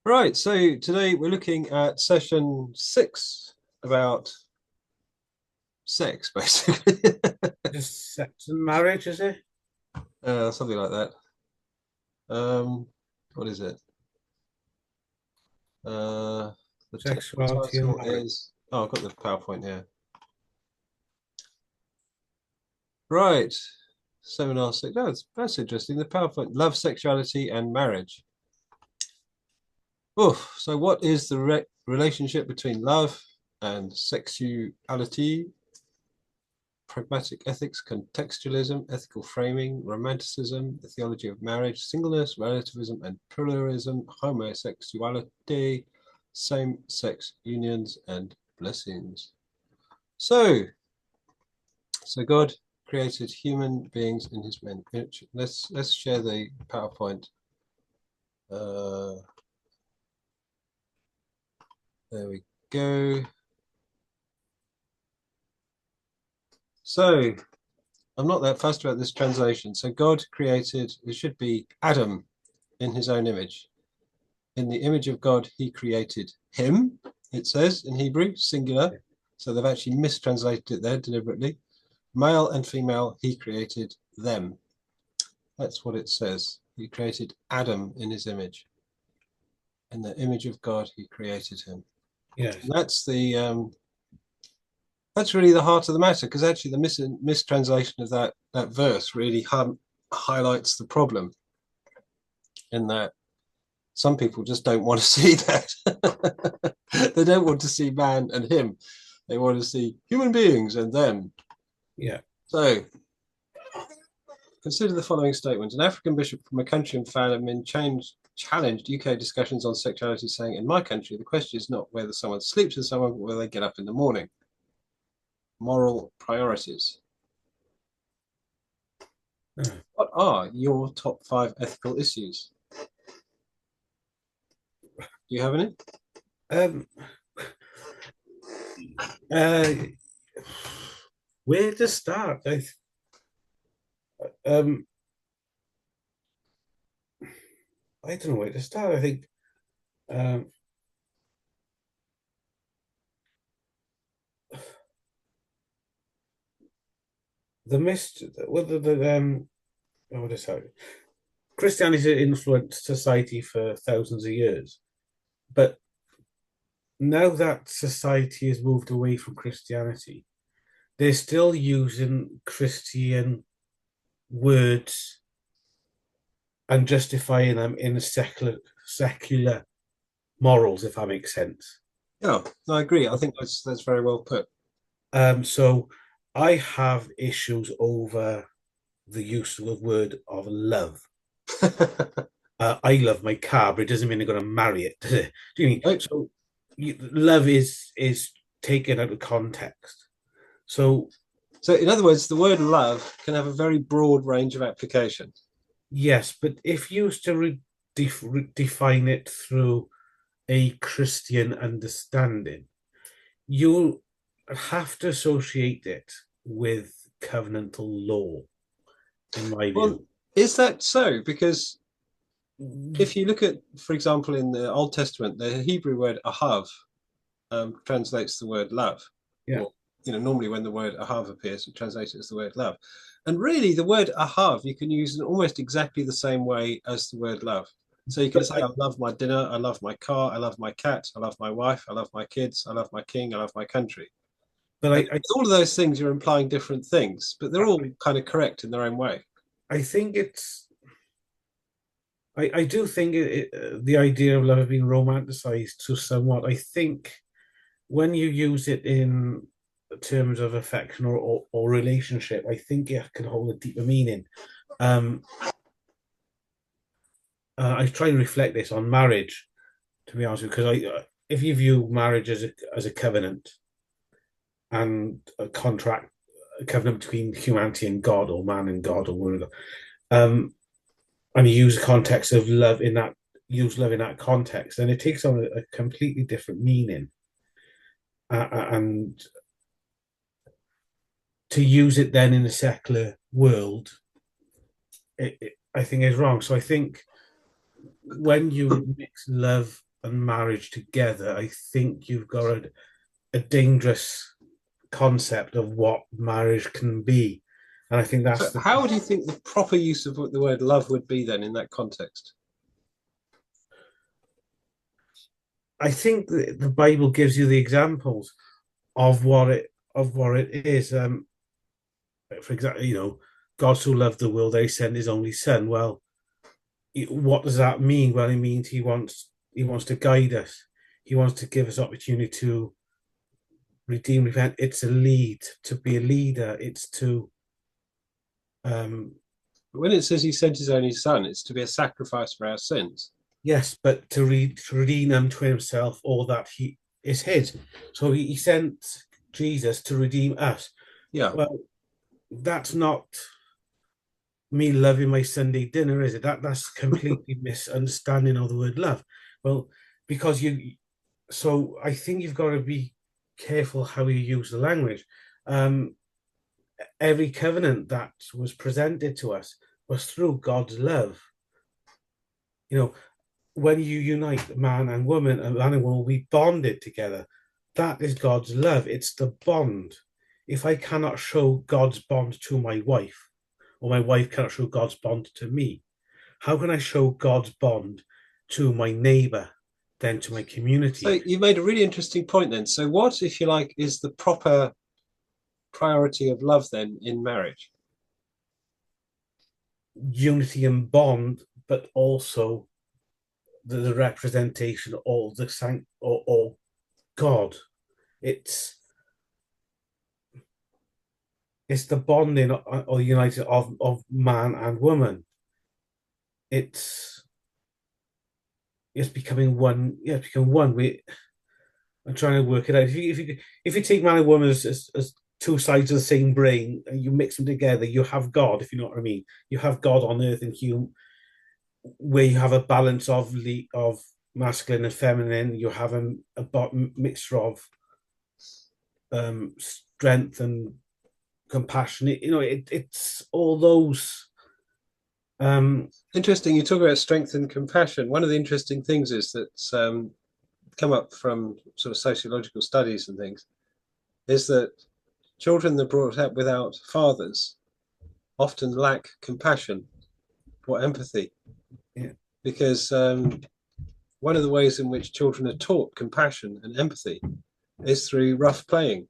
Right, so today we're looking at session 6 about sex, basically. Just sex and marriage, is it? Something like that. Um, what is it? Uh, the technical Sexuality and title marriage. is. Oh, I've got the PowerPoint here. Right, seminar 6. Oh, that's interesting. The PowerPoint, love, sexuality, and marriage. Oof. So, what is the relationship between love and sexuality? Pragmatic ethics, contextualism, ethical framing, romanticism, the theology of marriage, singleness, relativism and pluralism, homosexuality, same-sex unions, and blessings. So, so God created human beings in His image. Let's share the PowerPoint. Uh, there we go. So I'm not that fussed about this translation. So God created. It should be Adam in His own image. In the image of God, he created him, it says in Hebrew, singular. So they've actually mistranslated it there deliberately. Male and female, he created them. That's what it says. He created Adam in his image. In the image of God, he created him. Yes. And that's really the heart of the matter, because actually the mistranslation of that verse really highlights the problem in that some people just don't want to see that. They don't want to see man and him. They want to see human beings and them. Yeah. So consider the following statement. An African bishop from a country in famine challenged UK discussions on sexuality, saying, in my country, the question is not whether someone sleeps with someone, but whether they get up in the morning. Moral priorities. Uh, What are your top 5 ethical issues? Do you have any? Um, uh, where to start? Um, I don't know where to start. I think um, the mist. Well, what is that? Christianity influenced society for thousands of years, but now that society has moved away from Christianity, they're still using Christian words and justifying them in secular morals, if that makes sense. Yeah, no, I agree. I think that's very well put. So I have issues over the use of the word of love. I love my car, but it doesn't mean I'm going to marry it, does it? Do you mean Right. so? Love is taken out of context. So So, in other words, the word love can have a very broad range of application. yes, but if you was to define it through a Christian understanding, you have to associate it with covenantal law, in my Well, view. is that so? Because if you look at, for example, in the Old Testament, the Hebrew word ahav translates the word love, Yeah, or normally when the word ahav appears, it translates it as the word love. And really, the word ahav you can use in almost exactly the same way as the word love. So you can but say, I love my dinner, I love my car, I love my cat, I love my wife, I love my kids, I love my king, I love my country. but And all of those things you're implying different things, but they're all kind of correct in their own way. I think I do think the idea of love being romanticized to somewhat. I think when you use it in terms of affection or relationship, I think it can hold a deeper meaning. Um, I try and reflect this on marriage, to be honest with you, because if you view marriage as a covenant and a contract, a covenant between humanity and God, or man and God, or whatever, um, and you use the context of love in that, use love in that context, then it takes on a completely different meaning. And to use it then in a secular world, I think is wrong. So I think when you mix love and marriage together, I think you've got a dangerous concept of what marriage can be. And I think So that's the how do you think the proper use of the word love would be then in that context? I think the Bible gives you the examples of what it is. For example, God so loved the world that he sent his only son. Well, what does that mean? Well, it means he wants to guide us. He wants to give us opportunity to redeem, repent. It's a lead, to be a leader. It's to um When it says he sent his only son, it's to be a sacrifice for our sins. yes, but to redeem them to himself, all that he is his. So he sent Jesus to redeem us. Yeah. Well, that's not me loving my Sunday dinner, is it? That's completely misunderstanding of the word love. Well, because so I think you've got to be careful how you use the language. Um, every covenant that was presented to us was through God's love. You know, when you unite man and woman, a man and woman will be bonded together. That is God's love. It's the bond. If I cannot show God's bond to my wife, or my wife cannot show God's bond to me, how can I show God's bond to my neighbor, then to my So community? you made a really interesting point then. So what, if you like, is the proper priority of love then in marriage? Unity and bond, but also the representation of the or God. It's it's the bonding or united of man and woman. It's it's becoming one. Yeah, it's becoming one. I'm trying to work it out. If you take man and woman as two sides of the same brain and you mix them together, you have God. If you know what I mean, you have God on earth and human, where you have a balance of masculine and feminine. You have a mixture of strength and compassion. It's all those. Interesting. You talk about strength and compassion. One of the interesting things is that's come up from sort of sociological studies and things is that children that are brought up without fathers often lack compassion or empathy Yeah, because one of the ways in which children are taught compassion and empathy is through rough playing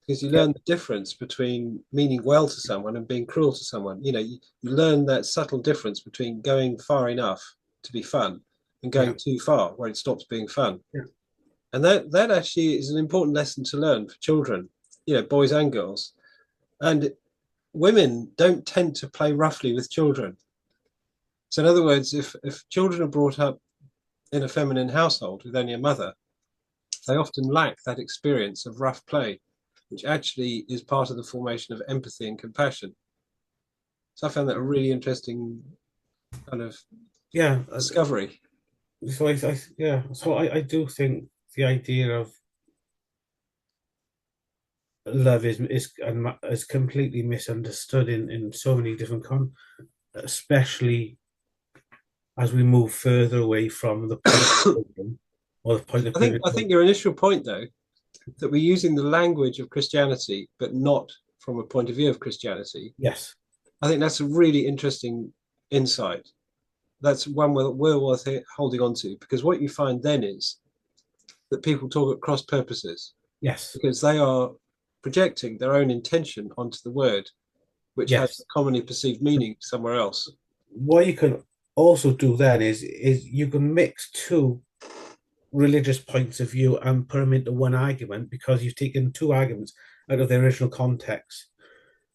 because you yeah, learn the difference between meaning well to someone and being cruel to someone. You learn that subtle difference between going far enough to be fun and yeah, going too far where it stops being fun. yeah, And that actually is an important lesson to learn for children, boys and girls. And women don't tend to play roughly with children. So in other words, if children are brought up in a feminine household with only a mother, they often lack that experience of rough play, which actually is part of the formation of empathy and compassion. So I found that a really interesting kind of yeah. discovery. So I do think the idea of love is completely misunderstood in so many different especially as we move further away from the point of I freedom or the point of think I biblical. think your initial point though, that we're using the language of Christianity, but not from a point of view of Christianity. Yes, I think that's a really interesting insight. That's one we're worth holding on to because what you find then is that people talk at cross purposes yes, because they are projecting their own intention onto the word, which has a yes. commonly perceived meaning somewhere else. What you can also do then is you can mix two religious points of view and put them into one argument because you've taken two arguments out of their original context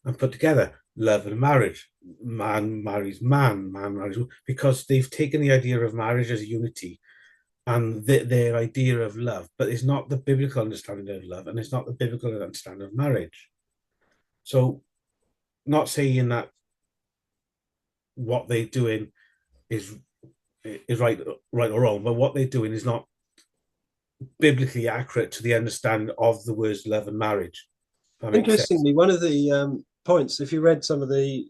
and put together love and marriage. Man marries man, man marries because they've taken the idea of marriage as unity and their idea of love, but it's not the biblical understanding of love and it's not the biblical understanding of marriage. So, not saying that what they're doing is is right or wrong, but what they're doing is not biblically accurate to the understanding of the words love and marriage. If that makes sense. Interestingly, one of the points, if you read some of the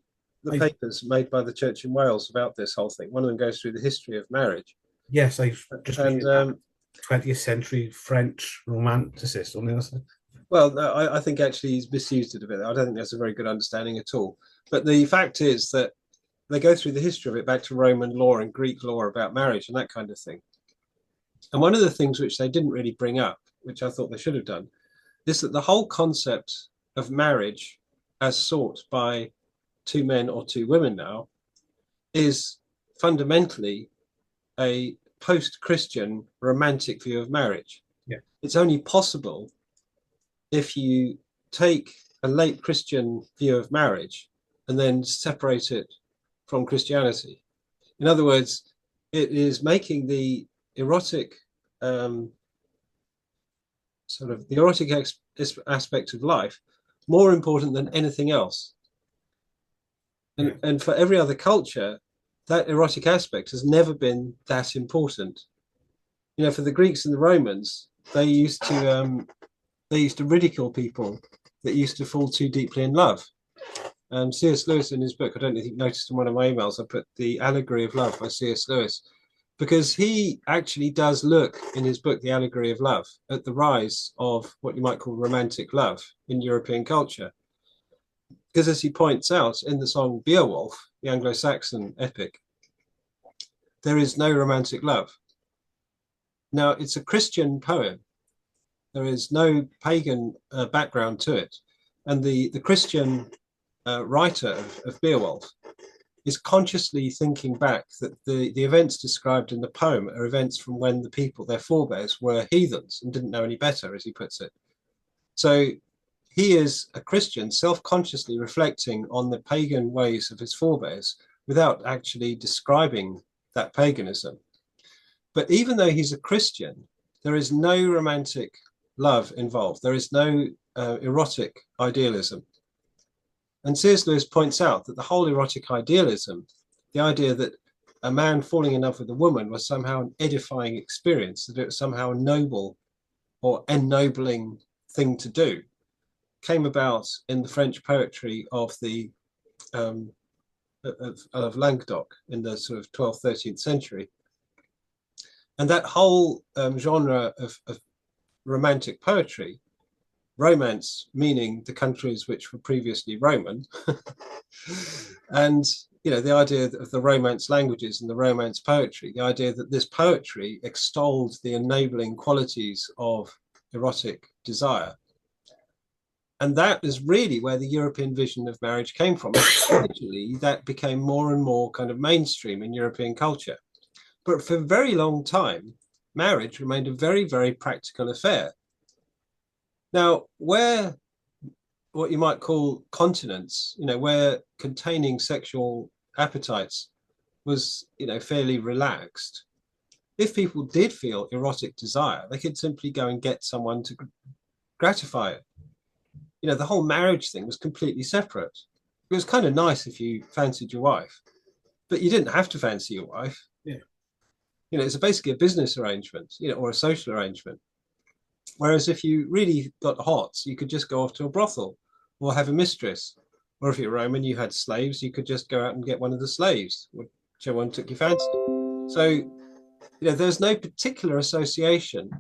I papers made by the church in Wales about this whole thing, one of them goes through the history of marriage. Yes, I just And read that 20th century French romanticist on the other side. well, no, I think actually he's misused it a bit. I don't think that's a very good understanding at all. But the fact is that they go through the history of it back to Roman law and Greek law about marriage and that kind of thing. And one of the things which they didn't really bring up, which I thought they should have done, is that the whole concept of marriage as sought by two men or two women now is fundamentally a post-Christian romantic view of marriage. Yeah. It's only possible if you take a late Christian view of marriage and then separate it from Christianity. In other words, it is making the erotic sort of the erotic aspect of life more important than anything else. Yeah. And for every other culture, that erotic aspect has never been that important. You know, for the Greeks and the Romans, they used to ridicule people that used to fall too deeply in love. C.S. Lewis in his book, I don't know if you noticed in one of my emails, I put The Allegory of Love by C.S. Lewis, because he actually does look in his book, The Allegory of Love, at the rise of what you might call romantic love in European culture. Because as he points out in the song Beowulf, the Anglo-Saxon epic, there is no romantic love. Now, it's a Christian poem. There is no pagan background to it. And the Christian writer of Beowulf is consciously thinking back that the events described in the poem are events from when the people, their forebears, were heathens and didn't know any better, as he puts it. So he is a Christian self-consciously reflecting on the pagan ways of his forebears without actually describing that paganism. But even though he's a Christian, there is no romantic love involved. There is no erotic idealism. And C.S. Lewis points out that the whole erotic idealism, the idea that a man falling in love with a woman was somehow an edifying experience, that it was somehow a noble or ennobling thing to do, came about in the French poetry of the of Languedoc in the sort of 12th, 13th century. And that whole genre of romantic poetry, romance meaning the countries which were previously Roman, and you know the idea of the romance languages and the romance poetry, the idea that this poetry extolled the enabling qualities of erotic desire. And that is really where the European vision of marriage came from. Eventually, that became more and more kind of mainstream in European culture. But for a very long time, marriage remained a very, very practical affair. Now, where what you might call continence, you know, where containing sexual appetites was, you know, fairly relaxed, if people did feel erotic desire, they could simply go and get someone to gratify it. You know, the whole marriage thing was completely separate. It was kind of nice if you fancied your wife, but you didn't have to fancy your wife. Yeah. You know, it's basically a business arrangement, you know, or a social arrangement. Whereas if you really got hot, you could just go off to a brothel or have a mistress. Or if you're Roman, you had slaves, you could just go out and get one of the slaves, whichever one took your fancy. So, you know, there's no particular association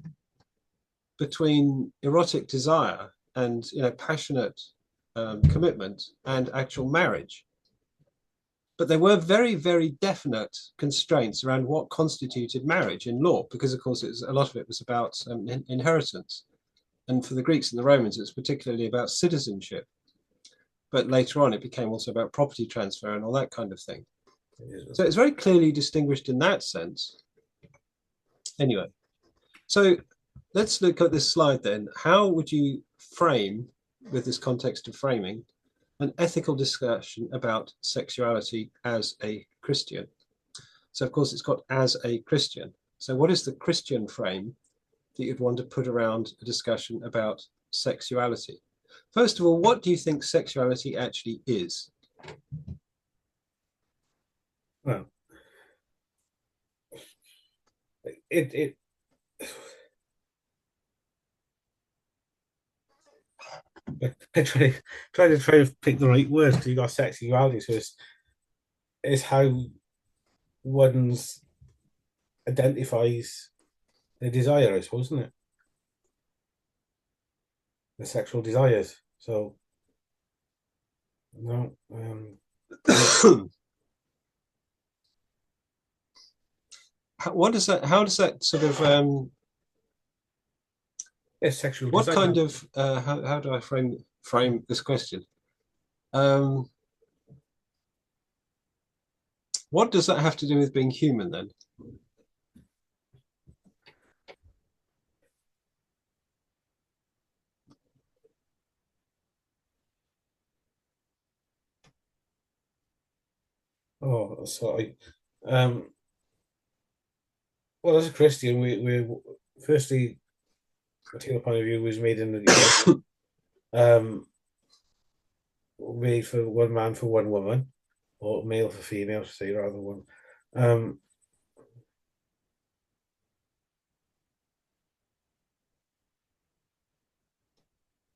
between erotic desire and, you know, passionate commitment and actual marriage. But there were very, very definite constraints around what constituted marriage in law, because, of course, a lot of it was about inheritance. And for the Greeks and the Romans, it was particularly about citizenship. But later on, it became also about property transfer and all that kind of thing. So it's very clearly distinguished in that sense. Anyway, so let's look at this slide then. How would you frame, with this context of framing, an ethical discussion about sexuality as a Christian? So, of course, it's got as a Christian. So what is the Christian frame that you'd want to put around a discussion about sexuality? First of all, what do you think sexuality actually is? Well, it I try to pick the right words because you got sexuality, so it's how one's identifies the desire, I suppose, isn't it? The sexual desires. So no, What does that? How does that sort of? yeah, sexual What desire. kind of? How do I frame this question? Um, what does that have to do with being human then? Oh, sorry. Um, well, as a Christian, we firstly, material point of view was made in the um made for one man for one woman, or male for female, to say rather than one. Um,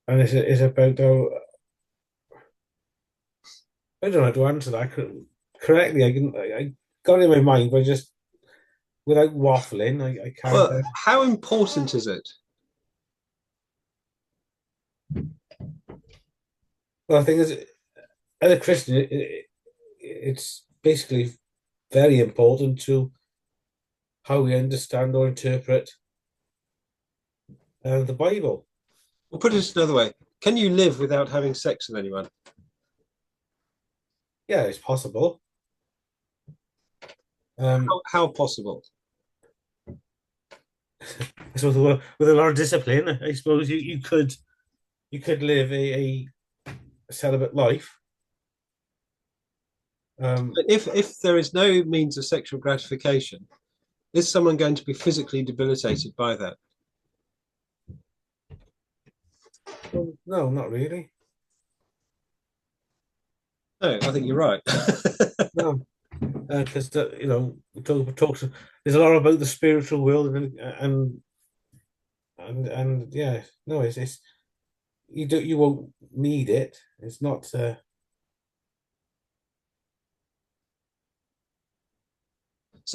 and it's about how I don't know how to answer that correctly. I got it in my mind, but just without waffling, I can't. Well, how important is it? Well, I think as a Christian, it's basically very important to how we understand or interpret the Bible. We'll put it another way. Can you live without having sex with anyone? Yeah, it's possible. Um, How possible? so with a lot of discipline, I suppose you could live a celibate life. Um, If there is no means of sexual gratification, is someone going to be physically debilitated by that? well, no, not really. No, I think you're right. No, because you know talks. There's a lot about the spiritual world and yeah, no, it's you won't need it. It's not. So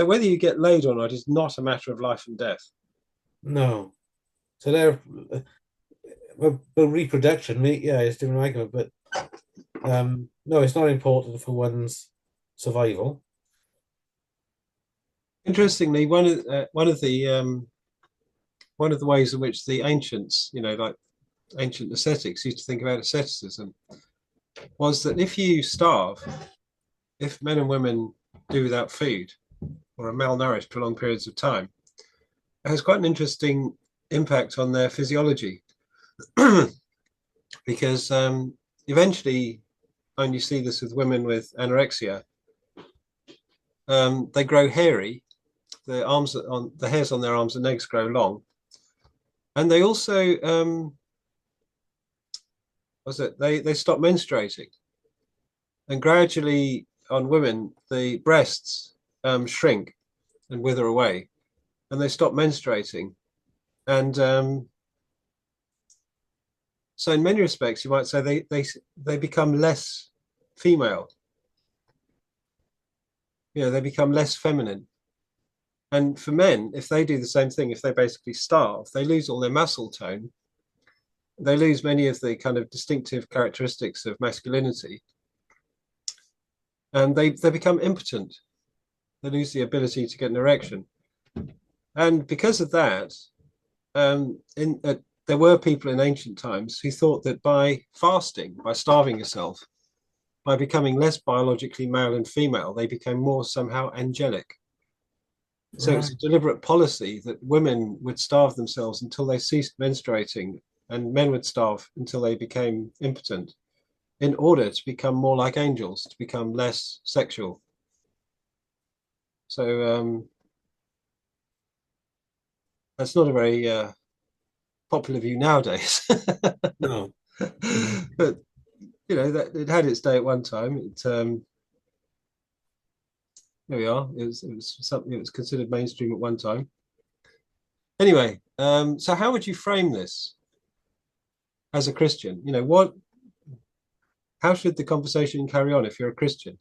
whether you get laid or not is not a matter of life and death. No. So there, well, reproduction, yeah, it's a different argument, but no, it's not important for one's survival. Interestingly, one of the ways in which the ancients, like ancient ascetics, used to think about asceticism was that if you starve, if men and women do without food or are malnourished for long periods of time, it has quite an interesting impact on their physiology because eventually, and you see this with women with anorexia, they grow hairy. The hairs on their arms and legs grow long, and they also was it they stop menstruating, and gradually on women the breasts shrink and wither away, and they stop menstruating, and so in many respects you might say they become less female. They become less feminine. And for men, if they do the same thing, if they basically starve, they lose all their muscle tone. They lose many of the kind of distinctive characteristics of masculinity, and they become impotent. They lose the ability to get an erection. And because of that, there were people in ancient times who thought that by fasting, by starving yourself, by becoming less biologically male and female, they became more somehow angelic. So it was Right. a deliberate policy that women would starve themselves until they ceased menstruating, and men would starve until they became impotent, in order to become more like angels, to become less sexual. So that's not a very popular view nowadays. No. No. But that it had its day at one time. There we are. It was something that was considered mainstream at one time. Anyway, so how would you frame this as a Christian? How should the conversation carry on if you're a Christian?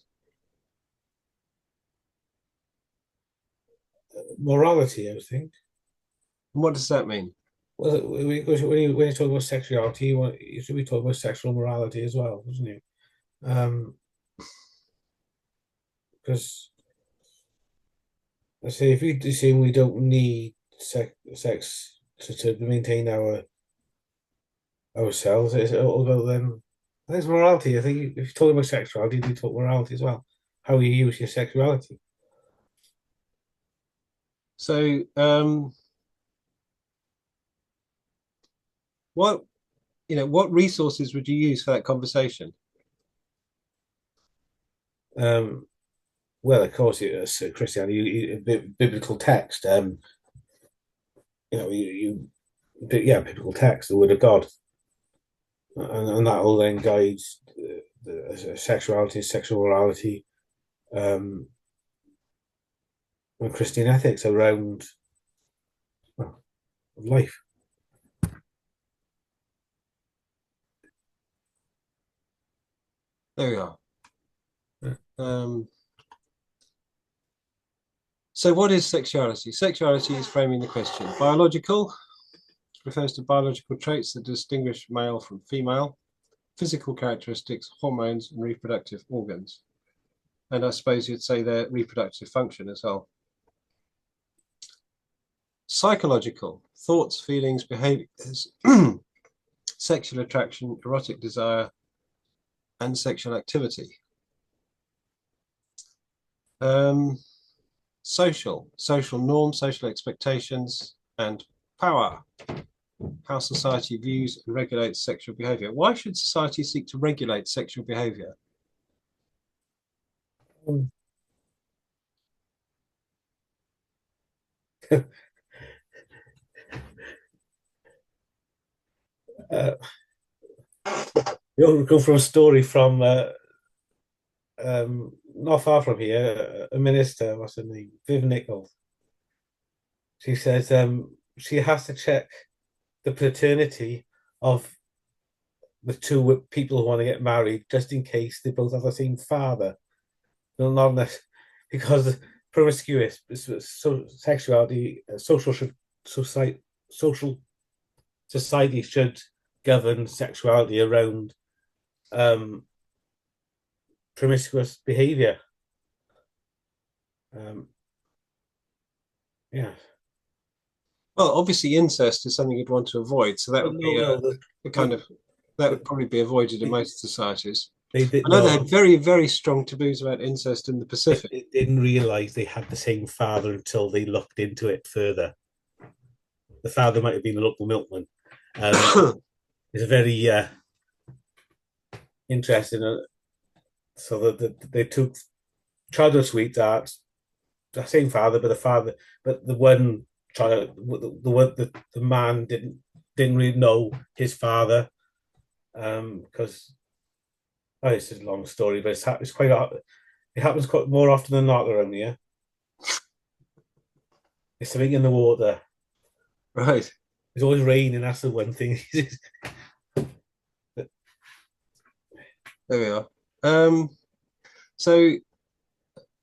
morality, I think. And what does that mean? Well, when you talk about sexuality, you should be talking about sexual morality as well, isn't it? Because I say if you assume we don't need sex to maintain ourselves, it's all about then. I think it's morality. I think if you're talking about sexuality, you talk morality as well. How you use your sexuality. So, what what resources would you use for that conversation? Um, well, of course, it's Christianity, biblical text. Yeah, biblical text, the word of God, and that will then guide sexuality, sexual morality, um, and Christian ethics around well, life. There we are. Yeah. Um, so, what is sexuality? Sexuality is framing the question. Biological refers to biological traits that distinguish male from female, physical characteristics, hormones, and reproductive organs. And I suppose you'd say their reproductive function as well. Psychological, thoughts, feelings, behaviors, sexual attraction, erotic desire, and sexual activity. Um, social norms, social expectations, and power. How society views and regulates sexual behavior. Why should society seek to regulate sexual behavior? uh, You'll go from a story from not far from here, a minister, what's her name? Viv Nichols. She says she has to check the paternity of the two people who want to get married just in case they both have the same father. No, not because promiscuous sexuality, society, social society should govern sexuality around um, promiscuous behavior. Um, yeah. Well, obviously, incest is something you'd want to avoid. So that Well, would be no, no, a kind of that would the, probably be avoided in they, most societies. they did I know they no. had very, very strong taboos about incest in the Pacific. They didn't realize they had the same father until they looked into it further. The father might have been a local milkman. It's a very interesting. So that they took childhood sweetheart, the same father, but but the one child, the man didn't really know his father because it's a long story, but it's quite it happens quite more often than not around here. It's something in the water. Right. It's always raining. That's the one thing. There we are. So,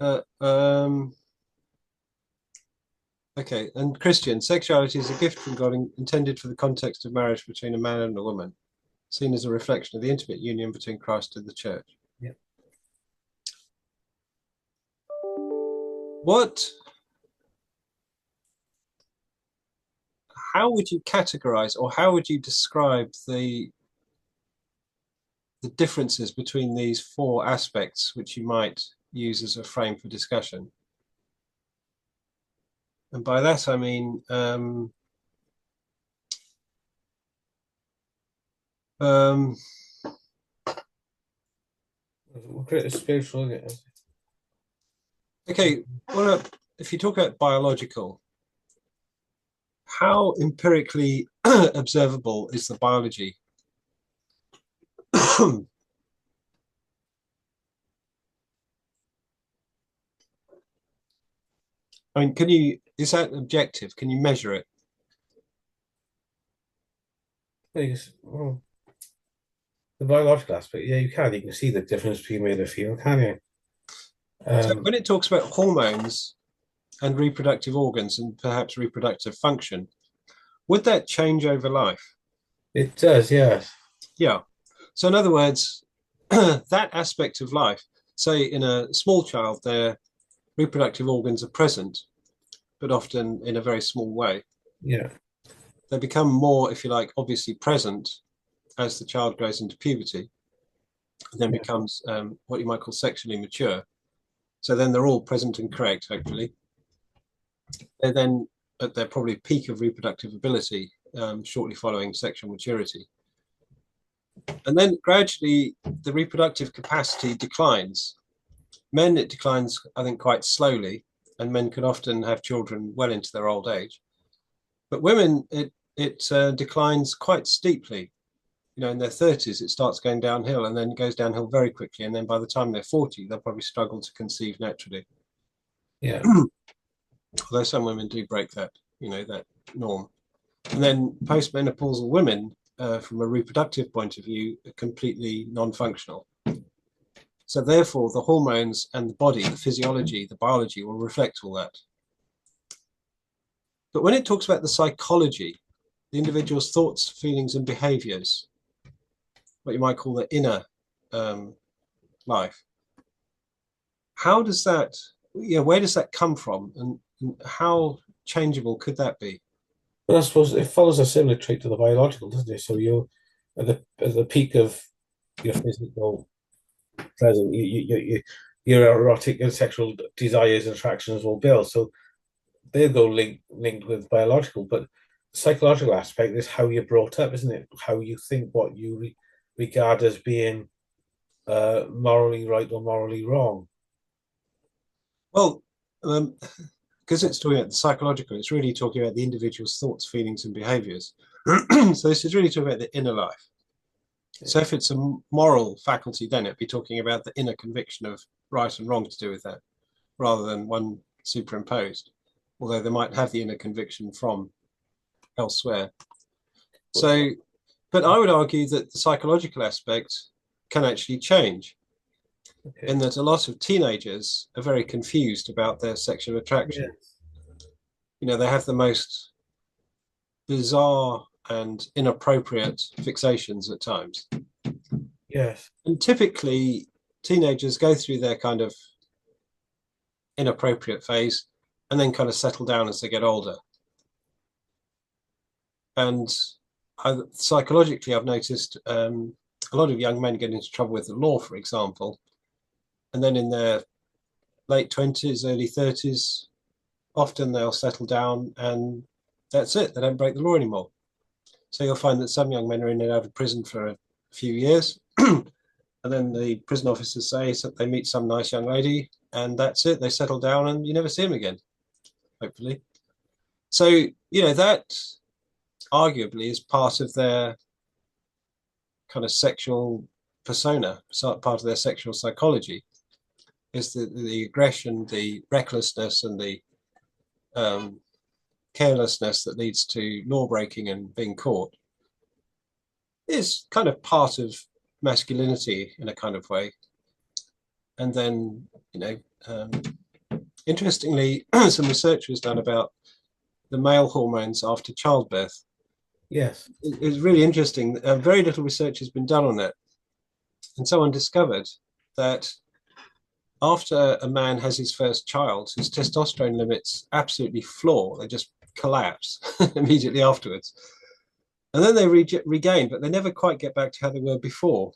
uh, um, okay. And Christian, sexuality is a gift from God intended for the context of marriage between a man and a woman, seen as a reflection of the intimate union between Christ and the church. Yeah. What, how would you categorize or how would you describe the differences between these four aspects, which you might use as a frame for discussion? And by that, I mean, um, Spiritual. okay, well, if you talk about biological, how empirically observable is the biology? I mean, is that objective? Can you measure it? Well, the biological aspect, yeah, you can. You can see the difference between male and female, can you? So Um, when it talks about hormones and reproductive organs and perhaps reproductive function. Would that change over life? It does, yes. Yeah. So in other words, that aspect of life, say in a small child, their reproductive organs are present, but often in a very small way. Yeah. They become more, if you like, obviously present as the child grows into puberty, and then Yeah. becomes what you might call sexually mature. So then they're all present and correct, hopefully. They're then at their probably peak of reproductive ability shortly following sexual maturity. And then gradually the reproductive capacity declines. Men, it declines, I think, quite slowly, and men can often have children well into their old age. But women, it declines quite steeply. You know, in their 30s, it starts going downhill and then it goes downhill very quickly. And then by the time they're 40, they'll probably struggle to conceive naturally. Yeah. Although some women do break that, you know, that norm. And then postmenopausal women, from a reproductive point of view, are completely non-functional. So therefore, the hormones and the body, the physiology, the biology will reflect all that. But when it talks about the psychology, the individual's thoughts, feelings, and behaviors, what you might call the inner life, how does that, where does that come from, and how changeable could that be? But I suppose it follows a similar trait to the biological, doesn't it? So you're at the peak of your physical present, your erotic and sexual desires and attractions will build. So they'll go linked with biological, but the psychological aspect is how you're brought up, isn't it? How you think, what you regard as being morally right or morally wrong. Well, because it's talking about the psychological, it's really talking about the individual's thoughts, feelings, and behaviors. So this is really talking about the inner life. So if it's a moral faculty, then it'd be talking about the inner conviction of right and wrong to do with that, rather than one superimposed, although they might have the inner conviction from elsewhere. So, but I would argue that the psychological aspect can actually change, Okay. in that a lot of teenagers are very confused about their sexual Yeah. attraction. You know, they have the most bizarre and inappropriate fixations at times. Yes. And typically, teenagers go through their kind of inappropriate phase and then kind of settle down as they get older. And psychologically, I've noticed a lot of young men get into trouble with the law, for example, and then in their late 20s, early 30s, often they'll settle down and that's it. They don't break the law anymore. So you'll find that some young men are in and out of prison for a few years. And then the prison officers say that they meet some nice young lady and that's it. They settle down and you never see them again, hopefully. So, that arguably is part of their kind of sexual persona, part of their sexual psychology, is the aggression, the recklessness, and the um, carelessness that leads to law breaking and being caught is kind of part of masculinity in a kind of way. And then, interestingly, some research was done about the male hormones after childbirth. Yes. It's really interesting. Very little research has been done on it. And someone discovered that after a man has his first child, his testosterone limits absolutely floor. They just collapse immediately afterwards. And then they regain, but they never quite get back to how they were before.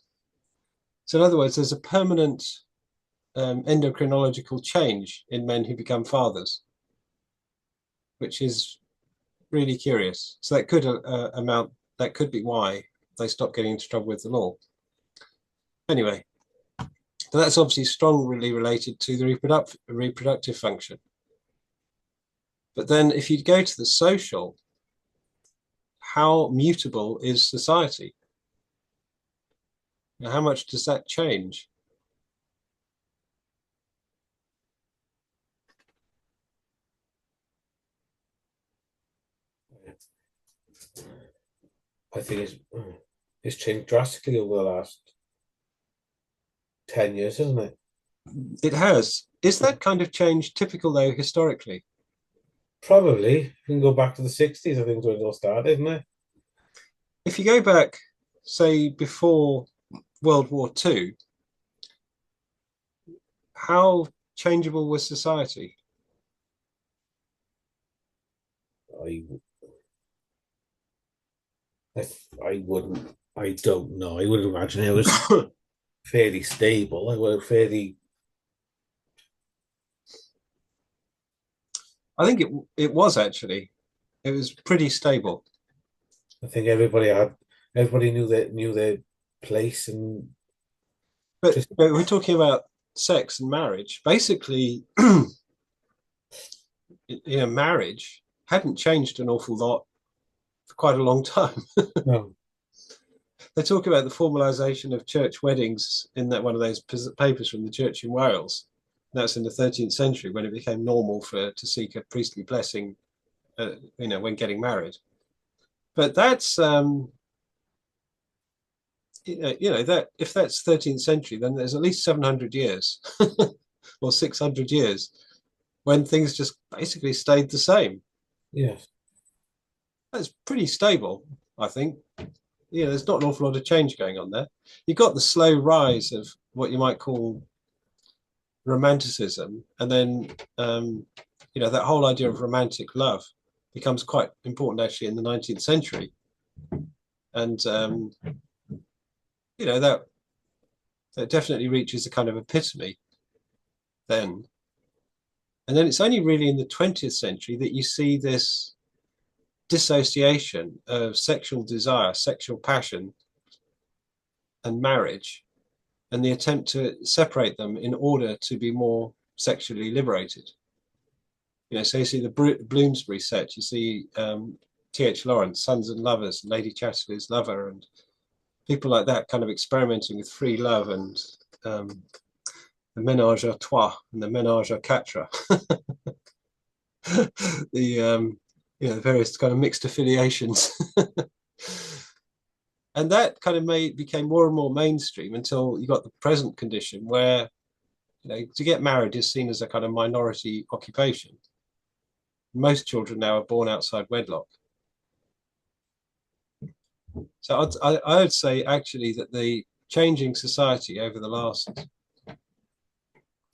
So in other words, there's a permanent endocrinological change in men who become fathers, which is really curious. So that that could be why they stop getting into trouble with the law. Anyway, so that's obviously strongly related to the reproductive function. But then if you go to the social, how mutable is society? Now, how much does that change? I think it's changed drastically over the last 10 years, hasn't it? It has. Is that kind of change typical, though, historically? Probably. You can go back to the 60s, I think, when it all started, isn't it? If you go back, say, before World War II, how changeable was society? I, I wouldn't, I don't know. I would imagine it was I fairly stable. I would fairly, think it was actually. It was pretty stable. I think everybody knew their place and But just, we're talking about sex and marriage. Basically, marriage hadn't changed an awful lot for quite a long time. no, They talk about the formalization of church weddings in that one of those papers from the church in Wales. That's in the 13th century when it became normal to seek a priestly blessing, when getting married. But that's that if that's 13th century, then there's at least 700 years or 600 years when things just basically stayed the same. yes, That's pretty stable, I think. There's not an awful lot of change going on there. You've got the slow rise of what you might call romanticism, and then that whole idea of romantic love becomes quite important actually in the 19th century, and that definitely reaches a kind of epitome then. And then it's only really in the 20th century that you see this dissociation of sexual desire, sexual passion, and marriage, and the attempt to separate them in order to be more sexually liberated. So you see the Bloomsbury set, you see T.H. Lawrence, Sons and Lovers, Lady Chatterley's Lover, and people like that kind of experimenting with free love and the ménage à trois and the ménage à quatre. The various kind of mixed affiliations. And that kind of became more and more mainstream until you got the present condition where to get married is seen as a kind of minority occupation. Most children now are born outside wedlock. So I would say actually that the changing society over the last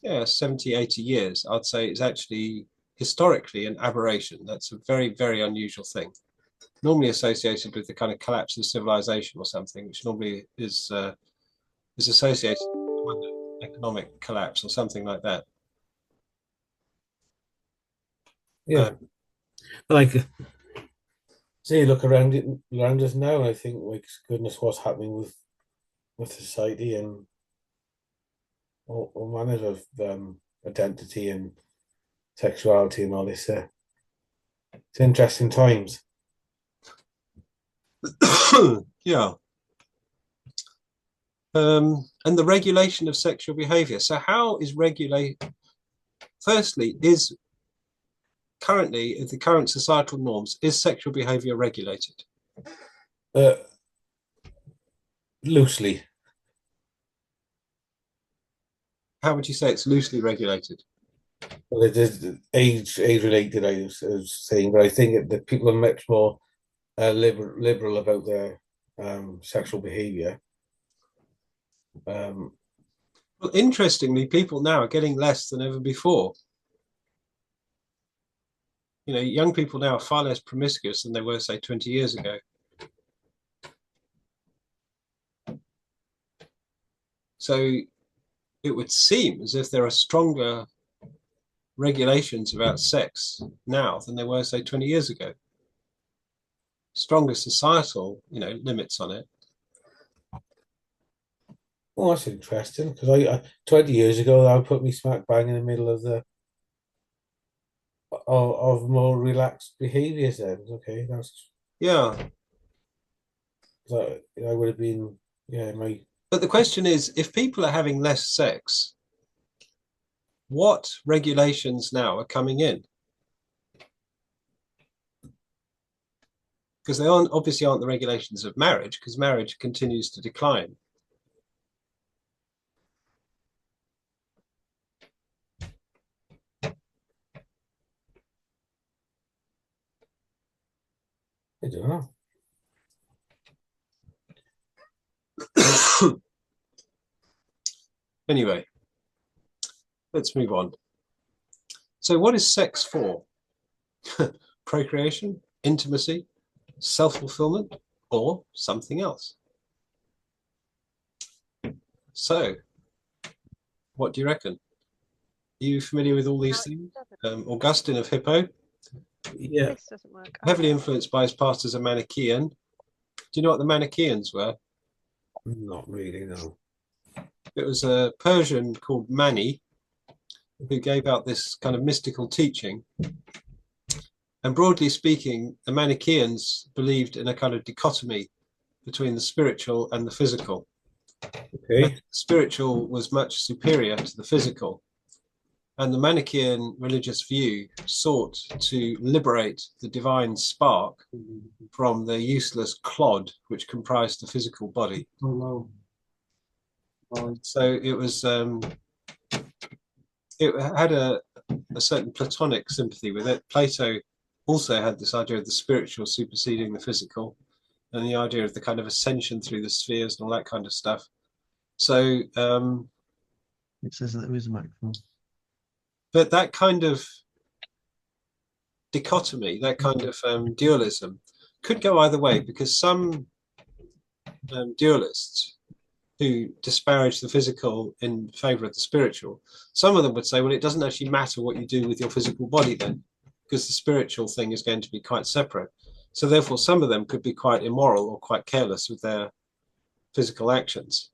70, 80 years, I'd say is actually historically an aberration. That's a very, very unusual thing. Normally associated with the kind of collapse of civilization or something, which normally is associated with economic collapse or something like that. yeah. Like, see, you look around us now, and I think, like, goodness, what's happening with society and all manners of identity and sexuality and all this. It's interesting times. Yeah. And the regulation of sexual behavior. So how is firstly, is currently the current societal norms, is sexual behavior regulated? Uh, Loosely. How would you say it's loosely regulated? Well, it is age related, I was saying, but I think that people are much more liberal about their sexual behavior. Um, Well, interestingly, people now are getting less than ever before. Young people now are far less promiscuous than they were, say, 20 years ago. So it would seem as if there are stronger regulations about sex now than there were, say, 20 years ago. Stronger societal, limits on it. well, that's interesting because I 20 years ago that would put me smack bang in the middle of the of more relaxed behaviors. Then, okay, that's Yeah. that I would have been, yeah, my But the question is, if people are having less sex, what regulations now are coming in? Because they obviously aren't the regulations of marriage, because marriage continues to decline. I don't know. Anyway, let's move on. So what is sex for? Procreation, intimacy, self-fulfillment, or something else? So, what do you reckon? Are you familiar with all these things? Augustine of Hippo, Yeah, This doesn't work. heavily influenced by his past as a Manichaean. Do you know what the Manichaeans were? not really, no. It was a Persian called Mani who gave out this kind of mystical teaching. And broadly speaking, the Manichaeans believed in a kind of dichotomy between the spiritual and the physical. Okay. The spiritual was much superior to the physical. And the Manichaean religious view sought to liberate the divine spark from the useless clod which comprised the physical body. So it had a certain Platonic sympathy with it. Plato also had this idea of the spiritual superseding the physical, and the idea of the kind of ascension through the spheres and all that kind of stuff. So, It says that there is a microphone. but that kind of dichotomy, that kind of dualism, could go either way, because some dualists who disparage the physical in favor of the spiritual, some of them would say, well, it doesn't actually matter what you do with your physical body then, because the spiritual thing is going to be quite separate. So therefore, some of them could be quite immoral or quite careless with their physical actions.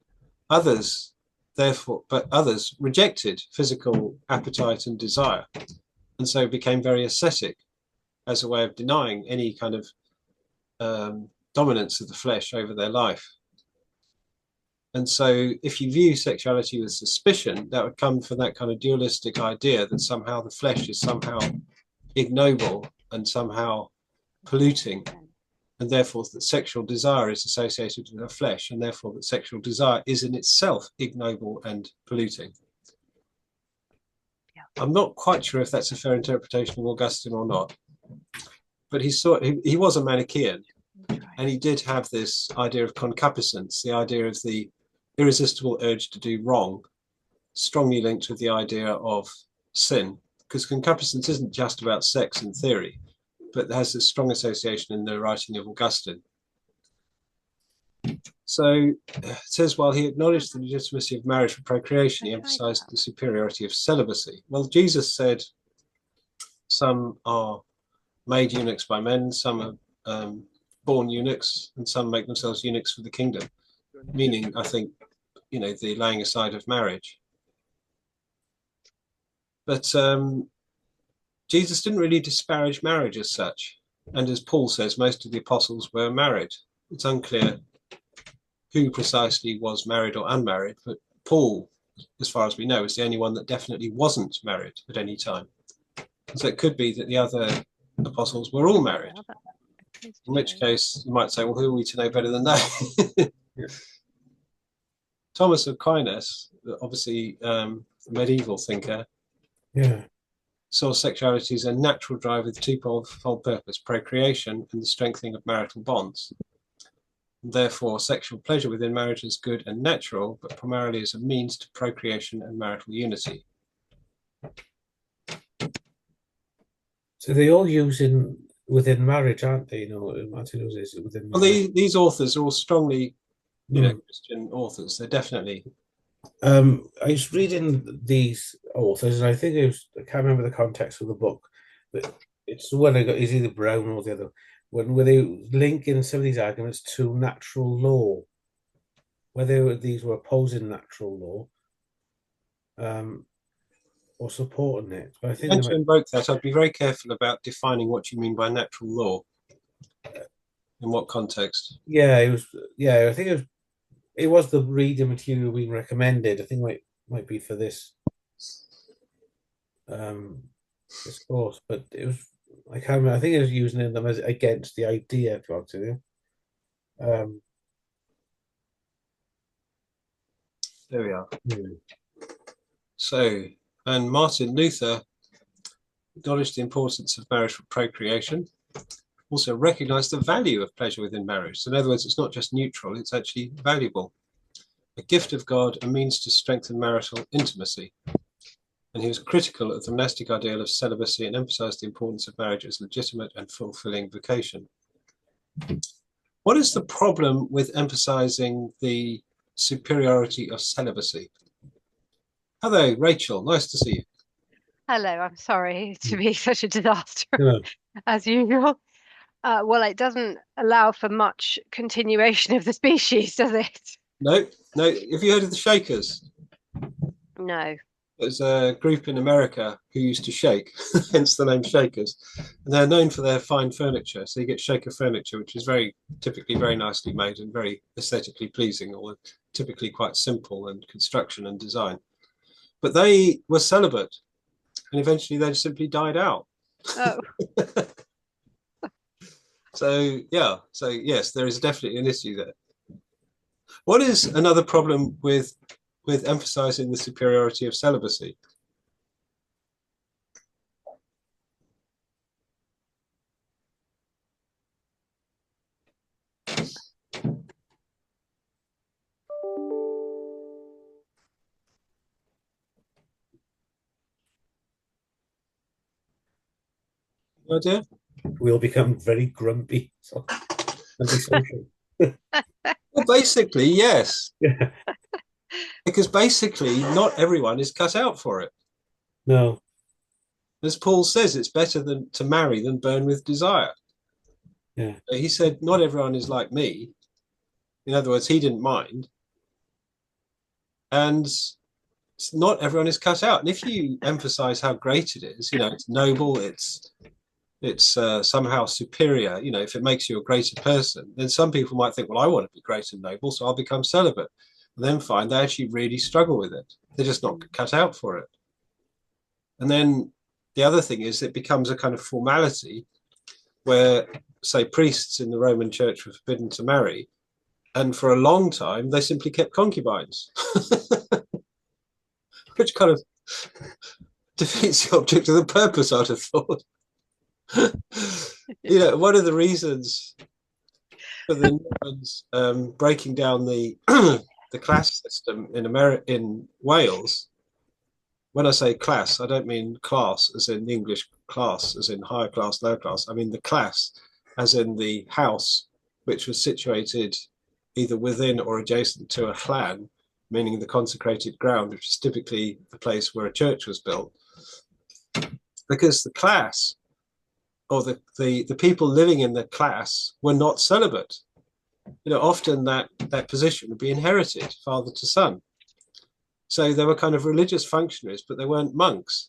Others, therefore, but others rejected physical appetite and desire, and so became very ascetic as a way of denying any kind of dominance of the flesh over their life. And so if you view sexuality with suspicion, that would come from that kind of dualistic idea that somehow the flesh is somehow ignoble and somehow polluting, and therefore that sexual desire is associated with the flesh, and therefore that sexual desire is in itself ignoble and polluting. I'm not quite sure if that's a fair interpretation of Augustine or not, but he was a Manichaean, and he did have this idea of concupiscence, the idea of the irresistible urge to do wrong, strongly linked with the idea of sin, because concupiscence isn't just about sex in theory, but has a strong association in the writing of Augustine. So it says, while he acknowledged the legitimacy of marriage for procreation, he emphasized the superiority of celibacy. Well, Jesus said some are made eunuchs by men, some are born eunuchs, and some make themselves eunuchs for the kingdom, meaning, I think, the laying aside of marriage. But Jesus didn't really disparage marriage as such. And as Paul says, most of the apostles were married. It's unclear who precisely was married or unmarried, but Paul, as far as we know, is the only one that definitely wasn't married at any time. So it could be that the other apostles were all married, in which case you might say, well, who are we to know better than they? Thomas of Aquinas, obviously a medieval thinker, saw sexuality as a natural drive with twofold purpose, procreation and the strengthening of marital bonds. Therefore, sexual pleasure within marriage is good and natural, but primarily as a means to procreation and marital unity. So they all use within marriage, aren't they? Martin uses within marriage. Well, these authors are all strongly, Christian authors. They're definitely. I was reading these authors, and I think I can't remember the context of the book, but it's the one I got is either Brown or the other. Where they link in some of these arguments to natural law, whether these were opposing natural law, or supporting it. But I think to invoke that, I'd be very careful about defining what you mean by natural law. In what context? Yeah, it was. Yeah, I think it was the reading material being recommended. I think might be for this this course, but it was. I can't remember. I think it was using them as against the idea. To answer you. There we are. So, and Martin Luther acknowledged the importance of marriage for procreation, also recognize the value of pleasure within marriage. So in other words, it's not just neutral, it's actually valuable. A gift of God, a means to strengthen marital intimacy. And he was critical of the monastic ideal of celibacy and emphasized the importance of marriage as a legitimate and fulfilling vocation. What is the problem with emphasizing the superiority of celibacy? Hello, Rachel. Nice to see you. Hello, I'm sorry to be such a disaster Yeah. as usual. Well, it doesn't allow for much continuation of the species, does it? No. Have you heard of the Shakers? No. There's a group in America who used to shake, hence the name Shakers. And they're known for their fine furniture. So you get Shaker furniture, which is typically very nicely made and very aesthetically pleasing, or typically quite simple in construction and design. But they were celibate, and eventually they simply died out. Oh. So yes, there is definitely an issue there. What is another problem with emphasizing the superiority of celibacy? No idea? We'll become very grumpy and social. Well, basically, yes. Yeah. Because basically, not everyone is cut out for it. No. As Paul says, it's better to marry than burn with desire. Yeah. He said, not everyone is like me. In other words, he didn't mind. And not everyone is cut out. And if you emphasize how great it is, it's noble, it's somehow superior, if it makes you a greater person, then some people might think, well, I want to be great and noble, so I'll become celibate. And then find they actually really struggle with it. They're just not cut out for it. And then the other thing is it becomes a kind of formality where, say, priests in the Roman Church were forbidden to marry. And for a long time, they simply kept concubines, which kind of defeats the object of the purpose, I'd have thought. One of the reasons for the Normans breaking down the the class system in Wales. When I say class, I don't mean class as in the English class, as in higher class, lower class. I mean the class as in the house, which was situated either within or adjacent to a clan, meaning the consecrated ground, which is typically the place where a church was built. Because the class, or the people living in the class, were not celibate. Often that position would be inherited father to son. So they were kind of religious functionaries, but they weren't monks.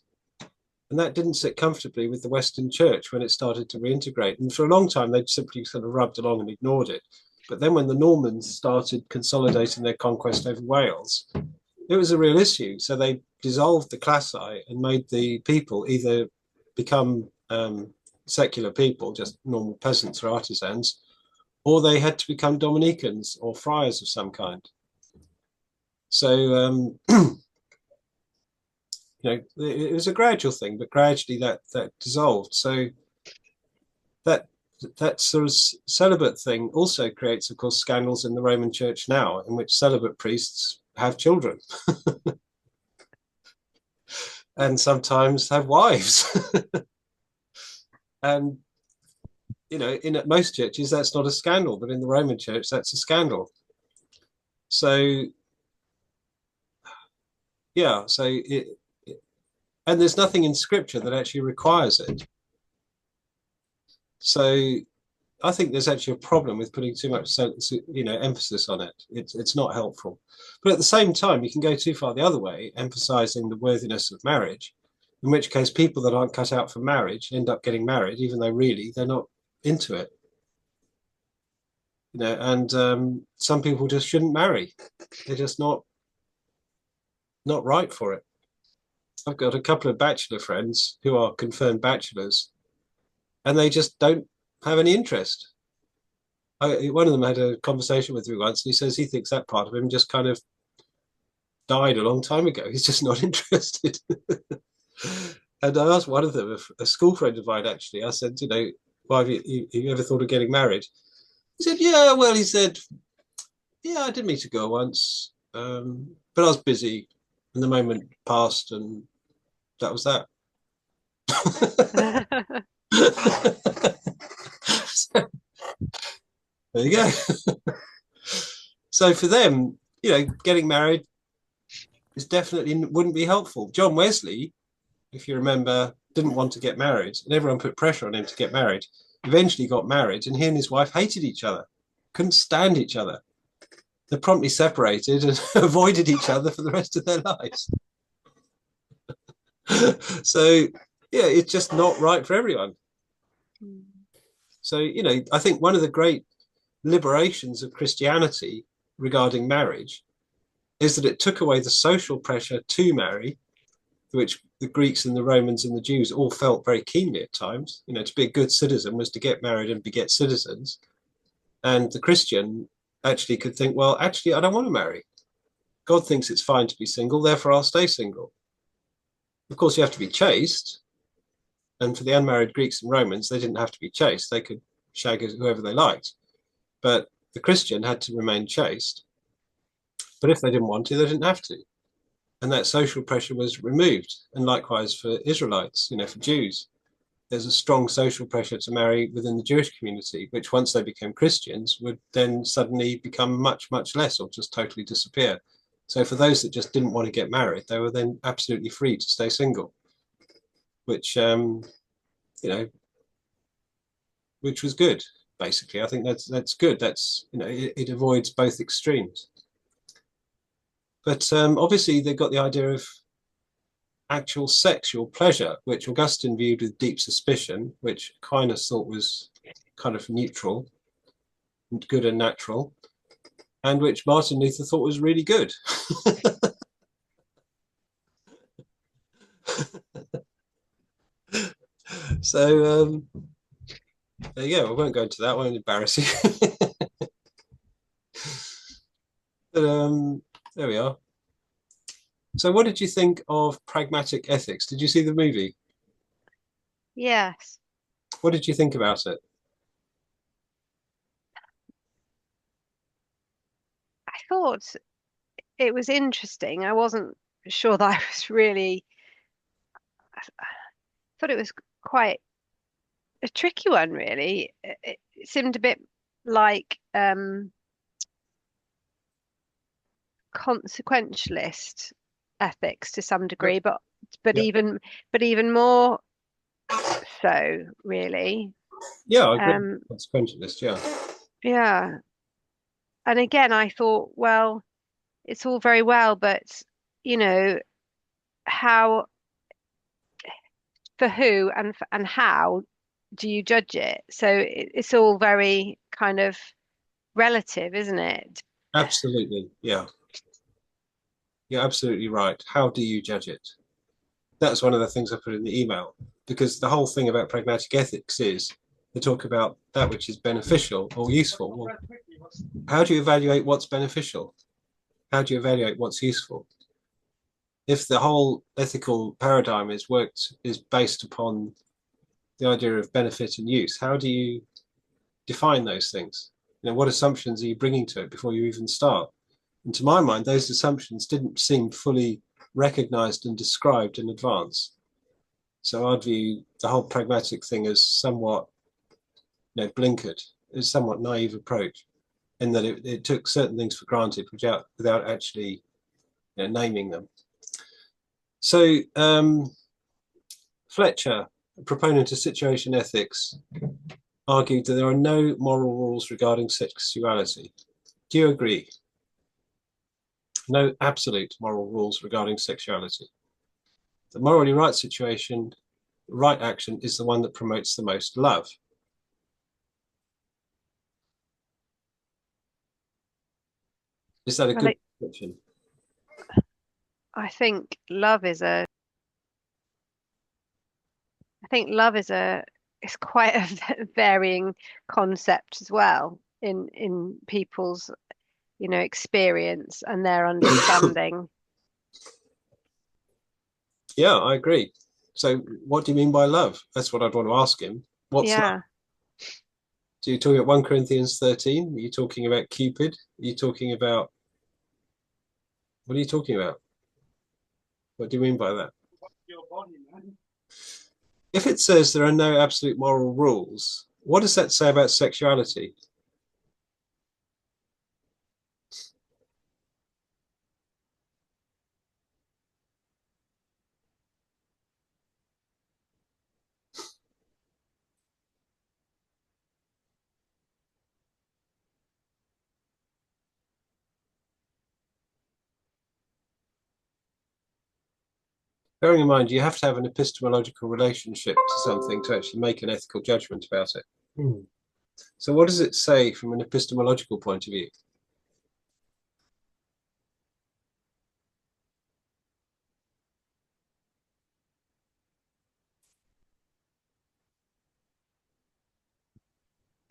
And that didn't sit comfortably with the Western Church when it started to reintegrate. And for a long time, they'd simply sort of rubbed along and ignored it. But then when the Normans started consolidating their conquest over Wales, it was a real issue. So they dissolved the classi and made the people either become secular people, just normal peasants or artisans, or they had to become Dominicans or friars of some kind. So, it was a gradual thing, but gradually that dissolved. So that sort of celibate thing also creates, of course, scandals in the Roman Church now, in which celibate priests have children and sometimes have wives. And in most churches that's not a scandal, but in the Roman Church that's a scandal. So and there's nothing in Scripture that actually requires it. So I think there's actually a problem with putting too much emphasis on it. It's not helpful. But at the same time, you can go too far the other way, emphasizing the worthiness of marriage, in which case people that aren't cut out for marriage end up getting married, even though really they're not into it. And some people just shouldn't marry. They're just not right for it. I've got a couple of bachelor friends who are confirmed bachelors, and they just don't have any interest. One of them had a conversation with me once, and he says he thinks that part of him just kind of died a long time ago. He's just not interested. And I asked one of them, a school friend of mine, actually, I said, "Why have you ever thought of getting married?" He said, "Yeah, well," he said, "yeah, I did meet a girl once, but I was busy, and the moment passed, and that was that." So, there you go. So for them, getting married is definitely wouldn't be helpful. John Wesley, if you remember, didn't want to get married, and everyone put pressure on him to get married. Eventually got married, and he and his wife hated each other, couldn't stand each other. They promptly separated and avoided each other for the rest of their lives. So, yeah, it's just not right for everyone. So, I think one of the great liberations of Christianity regarding marriage is that it took away the social pressure to marry, which the Greeks and the Romans and the Jews all felt very keenly at times. To be a good citizen was to get married and beget citizens. And the Christian actually could think, well, actually, I don't want to marry. God thinks it's fine to be single, therefore I'll stay single. Of course, you have to be chaste. And for the unmarried Greeks and Romans, they didn't have to be chaste. They could shag whoever they liked. But the Christian had to remain chaste. But if they didn't want to, they didn't have to. And that social pressure was removed. And likewise for Israelites, for Jews, there's a strong social pressure to marry within the Jewish community, which once they became Christians would then suddenly become much, much less or just totally disappear. So for those that just didn't want to get married, they were then absolutely free to stay single, which, which was good, basically. I think that's good. That's, it avoids both extremes. But obviously they got the idea of actual sexual pleasure, which Augustine viewed with deep suspicion, which Aquinas thought was kind of neutral and good and natural, and which Martin Luther thought was really good. So there you go. I won't go into that. I won't embarrass you. But there we are. So what did you think of Pragmatic Ethics? Did you see the movie? Yes. What did you think about it? I thought it was interesting. I wasn't sure that I was really, I thought it was quite a tricky one, really. It seemed a bit like consequentialist ethics to some degree, but Yeah. even more so, really. Yeah, I agree. Consequentialist, yeah. Yeah. And again, I thought, well, it's all very well, but you know, how, for who and how do you judge it? So it's all very kind of relative, isn't it? Absolutely, yeah. You're absolutely right. How do you judge it? That's one of the things I put in the email, because the whole thing about pragmatic ethics is they talk about that which is beneficial or useful. Well, how do you evaluate what's beneficial? How do you evaluate what's useful? If the whole ethical paradigm is based upon the idea of benefit and use, how do you define those things? What assumptions are you bringing to it before you even start? And to my mind, those assumptions didn't seem fully recognized and described in advance. So I'd view the whole pragmatic thing as somewhat, blinkered, as somewhat naive approach, in that it took certain things for granted without actually naming them. So Fletcher, a proponent of situation ethics, argued that there are no moral rules regarding sexuality. Do you agree? No absolute moral rules regarding sexuality. The morally right situation, right action, is the one that promotes the most love. Is that a good description? I think love is a I think love is quite a varying concept as well in people's, experience and their understanding. Yeah, I agree. So what do you mean by love? That's what I'd want to ask him. What's love? Yeah. So you're talking about 1 Corinthians 13? Are you talking about Cupid? Are you talking about, what are you talking about? What do you mean by that? If it says there are no absolute moral rules, what does that say about sexuality? Bearing in mind, you have to have an epistemological relationship to something to actually make an ethical judgment about it. Hmm. So what does it say from an epistemological point of view?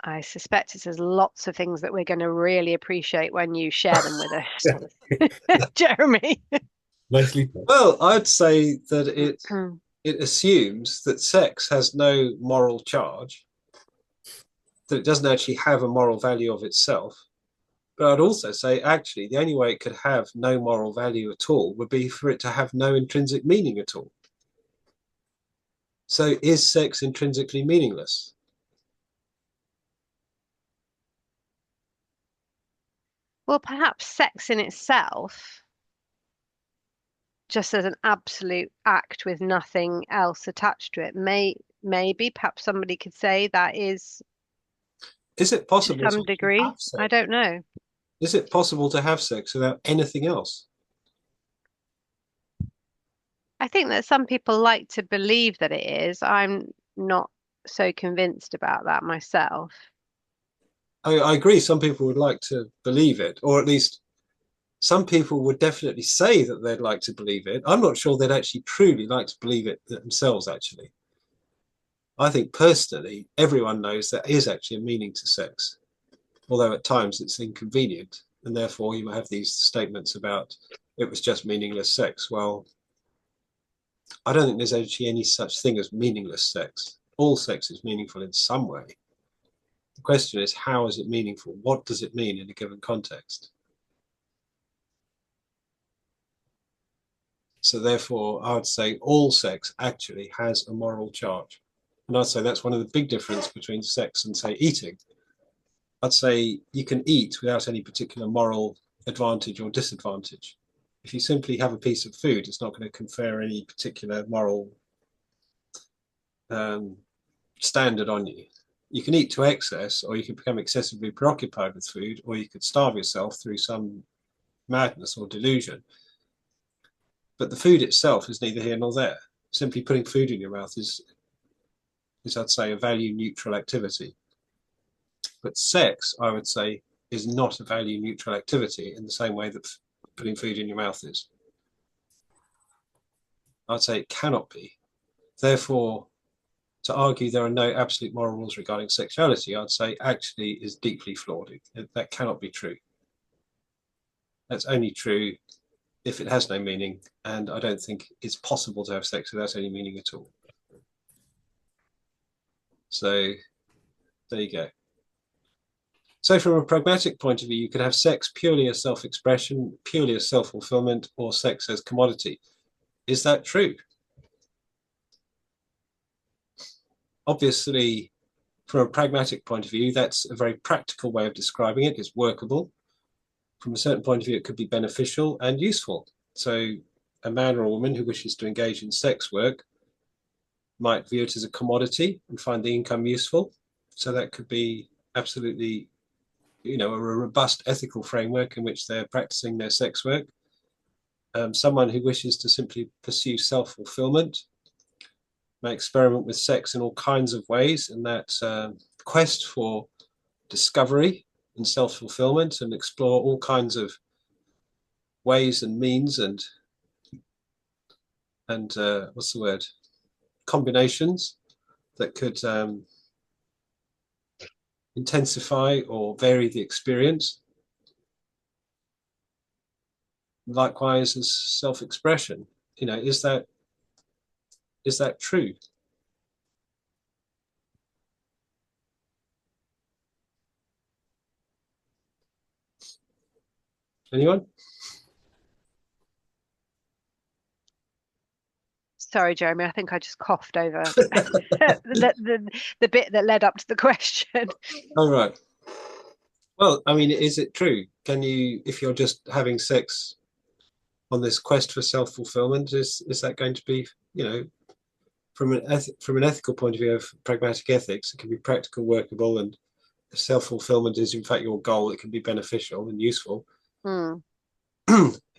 I suspect it says lots of things that we're going to really appreciate when you share them with us, Jeremy. Nicely put. Well, I'd say that it assumes that sex has no moral charge, that it doesn't actually have a moral value of itself. But I'd also say, actually, the only way it could have no moral value at all would be for it to have no intrinsic meaning at all. So is sex intrinsically meaningless? Well, perhaps sex in itself, just as an absolute act with nothing else attached to it, maybe perhaps somebody could say that is Is it to possible to some degree. have sex? I don't know. Is it possible to have sex without anything else? I think that some people like to believe that it is. I'm not so convinced about that myself. I agree. Some people would like to believe it, or at least some people would definitely say that they'd like to believe it. I'm not sure they'd actually truly like to believe it themselves, actually. I think personally, everyone knows there is actually a meaning to sex, although at times it's inconvenient. And therefore, you have these statements about it was just meaningless sex. Well, I don't think there's actually any such thing as meaningless sex. All sex is meaningful in some way. The question is, how is it meaningful? What does it mean in a given context? So therefore, I would say all sex actually has a moral charge. And I'd say that's one of the big differences between sex and, say, eating. I'd say you can eat without any particular moral advantage or disadvantage. If you simply have a piece of food, it's not going to confer any particular moral standard on you. You can eat to excess, or you can become excessively preoccupied with food, or you could starve yourself through some madness or delusion. But the food itself is neither here nor there. Simply putting food in your mouth is I'd say, a value neutral activity. But sex, I would say, is not a value neutral activity in the same way that putting food in your mouth is. I'd say it cannot be. Therefore, to argue there are no absolute moral rules regarding sexuality, I'd say actually is deeply flawed. That cannot be true. That's only true if it has no meaning, and I don't think it's possible to have sex without any meaning at all. So there you go. So from a pragmatic point of view, you could have sex purely as self-expression, purely as self-fulfillment, or sex as commodity. Is that true? Obviously, from a pragmatic point of view, that's a very practical way of describing it. It's workable. From a certain point of view, it could be beneficial and useful. So a man or a woman who wishes to engage in sex work might view it as a commodity and find the income useful. So that could be absolutely, a robust ethical framework in which they're practicing their sex work. Someone who wishes to simply pursue self-fulfillment may experiment with sex in all kinds of ways, and that quest for discovery and self-fulfillment, and explore all kinds of ways and means and what's the word, combinations that could intensify or vary the experience. Likewise, as self-expression, is that true? Anyone? Sorry, Jeremy, I think I just coughed over the bit that led up to the question. All right. Well, I mean, is it true? Can you, if you're just having sex on this quest for self-fulfillment, is that going to be, from an ethical point of view of pragmatic ethics, it can be practical, workable, and self-fulfillment is in fact your goal. It can be beneficial and useful. Hmm.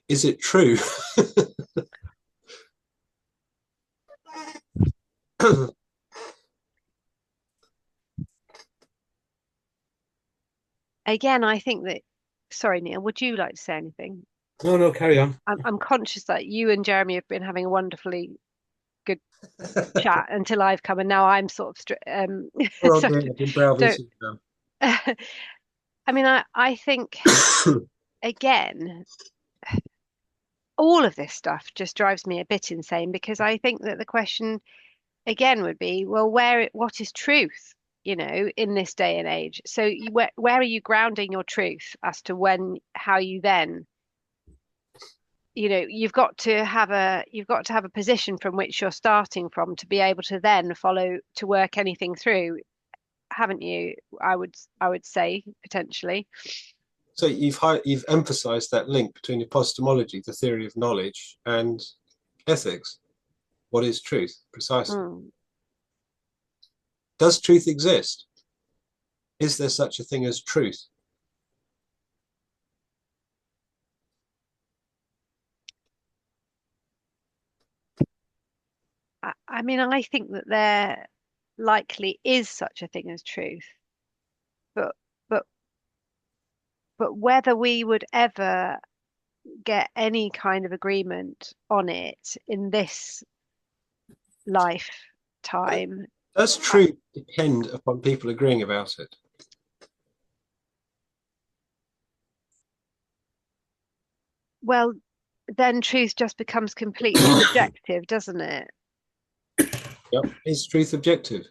Is it true? Again, I think that, sorry, Neil, would you like to say anything? No, no, carry on. I'm conscious that you and Jeremy have been having a wonderfully good chat until I've come, and now I'm sort of Oh sort dear, of I've been browbeaten now. I mean, I think again, all of this stuff just drives me a bit insane because I think that the question again would be, well, what is truth, in this day and age? So where are you grounding your truth as to how you then, you've got to have a position from which you're starting from to be able to then follow to work anything through, haven't you? I would say potentially. So you've emphasized that link between epistemology, the theory of knowledge, and ethics. What is truth precisely? Mm. Does truth exist? Is there such a thing as truth? I mean, I think that there likely is such a thing as truth, but but but whether we would ever get any kind of agreement on it in this lifetime, Does I, truth depend upon people agreeing about it? well, then truth just becomes completely subjective, doesn't it? Yep. Is truth objective?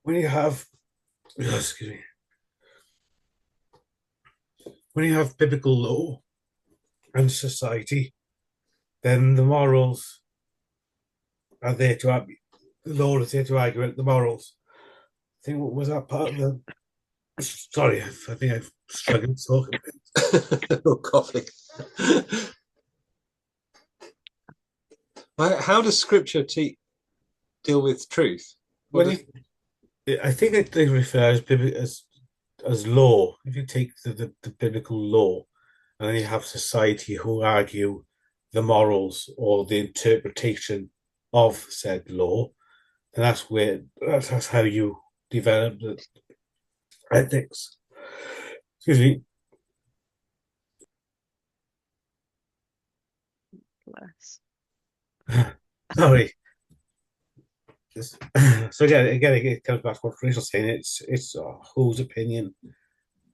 When you have, excuse me, when you have biblical law and society, then the morals are there to have, the law is there to argument the morals. I think what was that part of the? Sorry, I think I've struggled to talk a bit. Or coughing. How does Scripture deal with truth? What When you, I think that they refer as law. If you take the biblical law, and then you have society who argue the morals or the interpretation of said law, and that's how you develop the ethics. Excuse me. Bless. Sorry. So again, it comes back to what Chris was saying. It's whose opinion?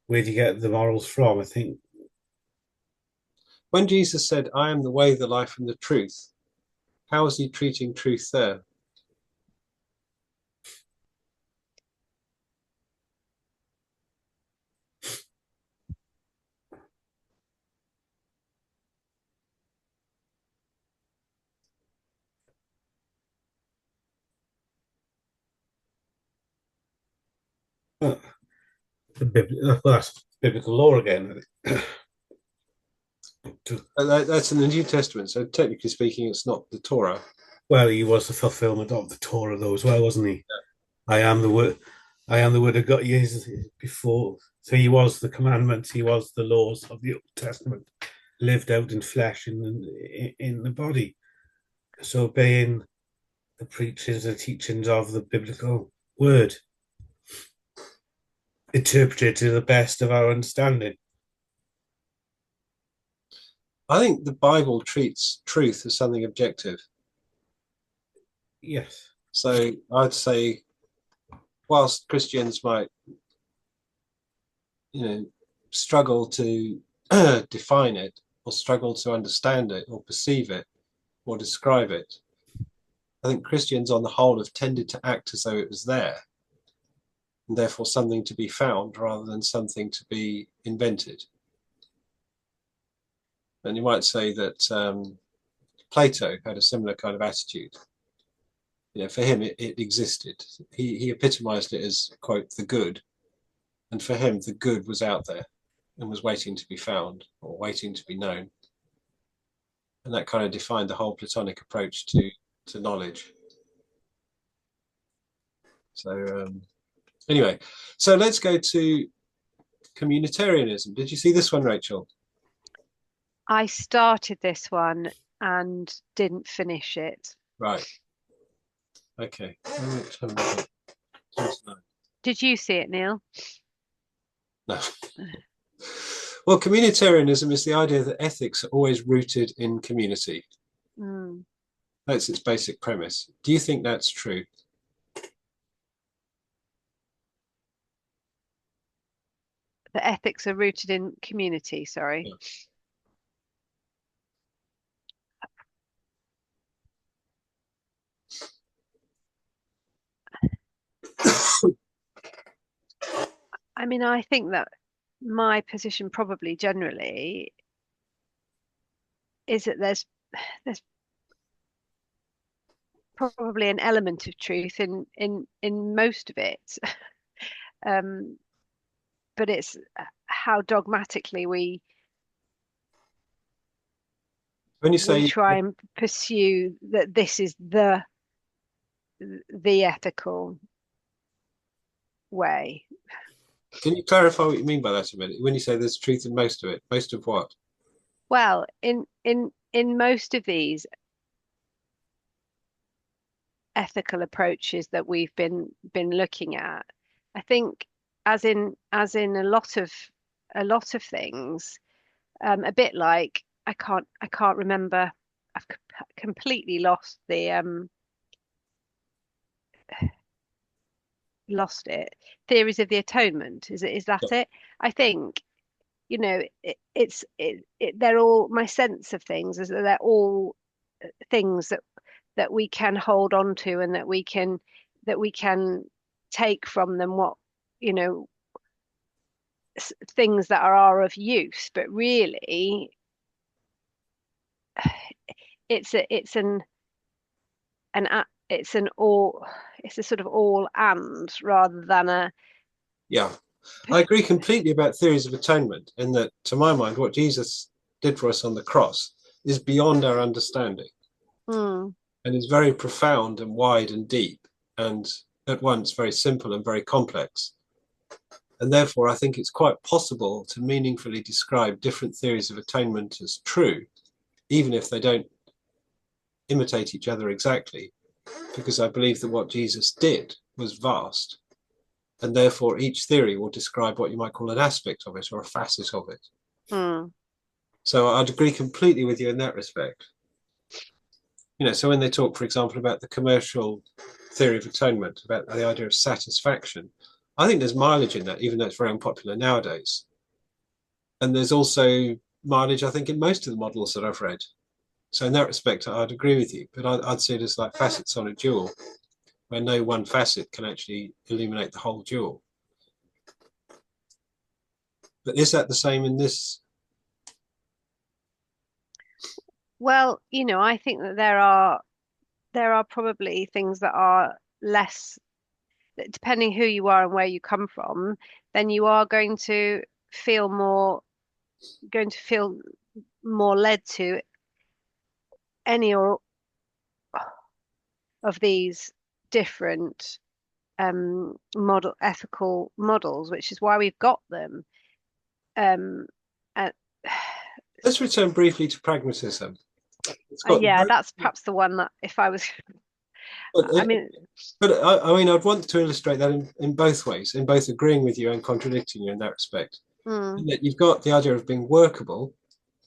Where do you get the morals from? I think. when Jesus said, "I am the way, the life, and the truth," how is he treating truth there? Uh, well, that's biblical law again. That's in the New Testament, so technically speaking, it's not the Torah. Well, he was the fulfillment of the Torah, though, as well, wasn't he? I am the word. I am the word of God. Yes, before. So he was the commandments. He was the laws of the Old Testament, lived out in flesh in the body. So obeying the preachings and teachings of the biblical word, interpreted to the best of our understanding. I think the Bible treats truth as something objective. Yes. So I'd say, whilst Christians might, struggle to define it or struggle to understand it or perceive it or describe it, I think Christians on the whole have tended to act as though it was there, and therefore something to be found rather than something to be invented. And you might say that Plato had a similar kind of attitude. For him, it existed. He epitomized it as, quote, the good. And for him, the good was out there and was waiting to be found or waiting to be known. And that kind of defined the whole Platonic approach to knowledge. So anyway, so let's go to communitarianism. Did you see this one, Rachel? I started this one and didn't finish it. Right. Okay. Did you see it, Neil? No. Well, communitarianism is the idea that ethics are always rooted in community. Mm. That's its basic premise. Do you think that's true? The ethics are rooted in community, sorry. Yeah. I mean, I think that my position probably generally is that there's probably an element of truth in most of it. But it's how dogmatically we When you say try and pursue that this is the ethical way. Can you clarify what you mean by that a minute? When you say there's truth in most of it, most of what? Well, in most of these ethical approaches that we've been looking at, I think as in a lot of things, a bit like I can't remember. I've completely lost the lost it. Theories of the atonement. Is that Yeah. it? I think they're all, my sense of things is that they're all things that we can hold on to and that we can take from them what things that are of use, but really it's a sort of all and rather than a. Yeah. I agree completely about theories of atonement, in that, to my mind, what Jesus did for us on the cross is beyond our understanding Mm, and is very profound and wide and deep and at once very simple and very complex. And therefore, I think it's quite possible to meaningfully describe different theories of atonement as true, even if they don't imitate each other exactly, because I believe that what Jesus did was vast. And therefore, each theory will describe what you might call an aspect of it or a facet of it. mm. So I'd agree completely with you in that respect. So when they talk, for example, about the commercial theory of atonement, about the idea of satisfaction, I think there's mileage in that, even though it's very unpopular nowadays. And there's also mileage, I think, in most of the models that I've read. So in that respect, I'd agree with you, but I'd see it as like facets on a jewel, where no one facet can actually illuminate the whole jewel. But is that the same in this? Well, I think that there are probably things that are less, depending who you are and where you come from, then you are feel more going to feel more led to any or of these different ethical models, which is why we've got them. And, Let's return briefly to pragmatism. yeah, that's perhaps the one that if I was. I mean, I mean, I'd want to illustrate that in both ways, in both agreeing with you and contradicting you in that respect. In that you've got the idea of being workable,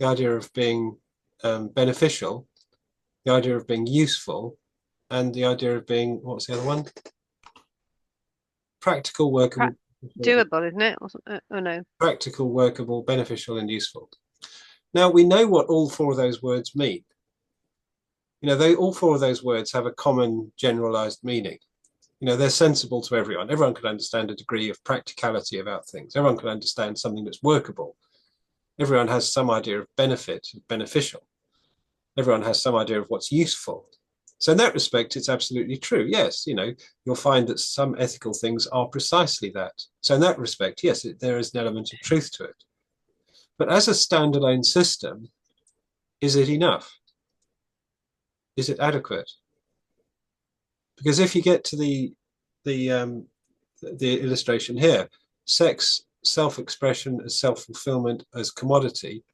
the idea of being beneficial, the idea of being useful, and the idea of being, what's the other one? Practical, workable. Doable, isn't it? Or no? Practical, workable, beneficial, and useful. Now, we know what all four of those words mean. all four of those words have a common generalized meaning. They're sensible to everyone. Everyone can understand a degree of practicality about things. Everyone can understand something that's workable. Everyone has some idea of benefit, beneficial. Everyone has some idea of what's useful. So in that respect, it's absolutely true. Yes, you'll find that some ethical things are precisely that. So in that respect, yes, there is an element of truth to it. But as a standalone system, is it enough? Is it adequate? Because if you get to the illustration here, sex, self-expression as self-fulfillment as commodity,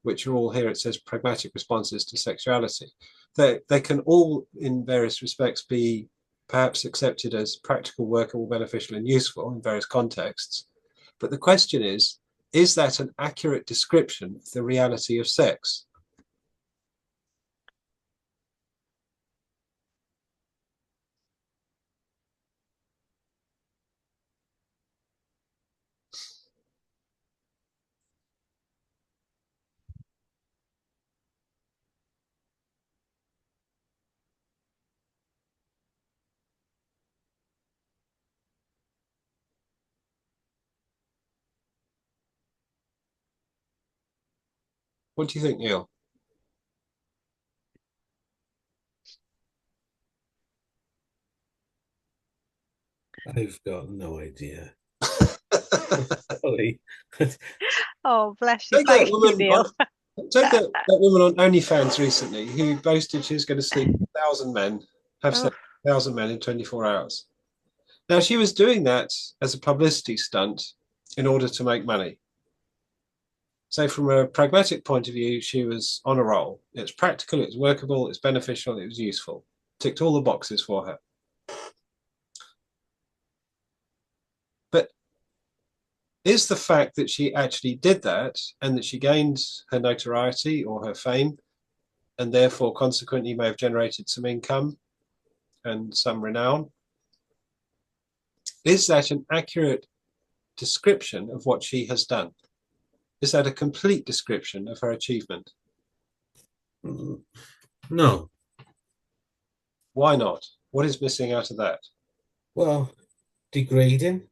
which are all here, it says pragmatic responses to sexuality. They can all, in various respects, be perhaps accepted as practical, workable, beneficial, and useful in various contexts. But the question is that an accurate description of the reality of sex? What do you think, Neil? I've got no idea. Sorry. Oh, bless you. Take that Thank you, woman Neil. Take that woman on OnlyFans recently who boasted she was going to sleep with 1,000 men, have Oh, sex with 1,000 men in 24 hours. Now, she was doing that as a publicity stunt in order to make money. So, from a pragmatic point of view, she was on a roll. It's practical, it's workable, it's beneficial, it was useful. Ticked all the boxes for her. But is the fact that she actually did that and that she gained her notoriety or her fame and therefore consequently may have generated some income and some renown, is that an accurate description of what she has done? Is that a complete description of her achievement? No. Why not? What is missing out of that? Well, degrading.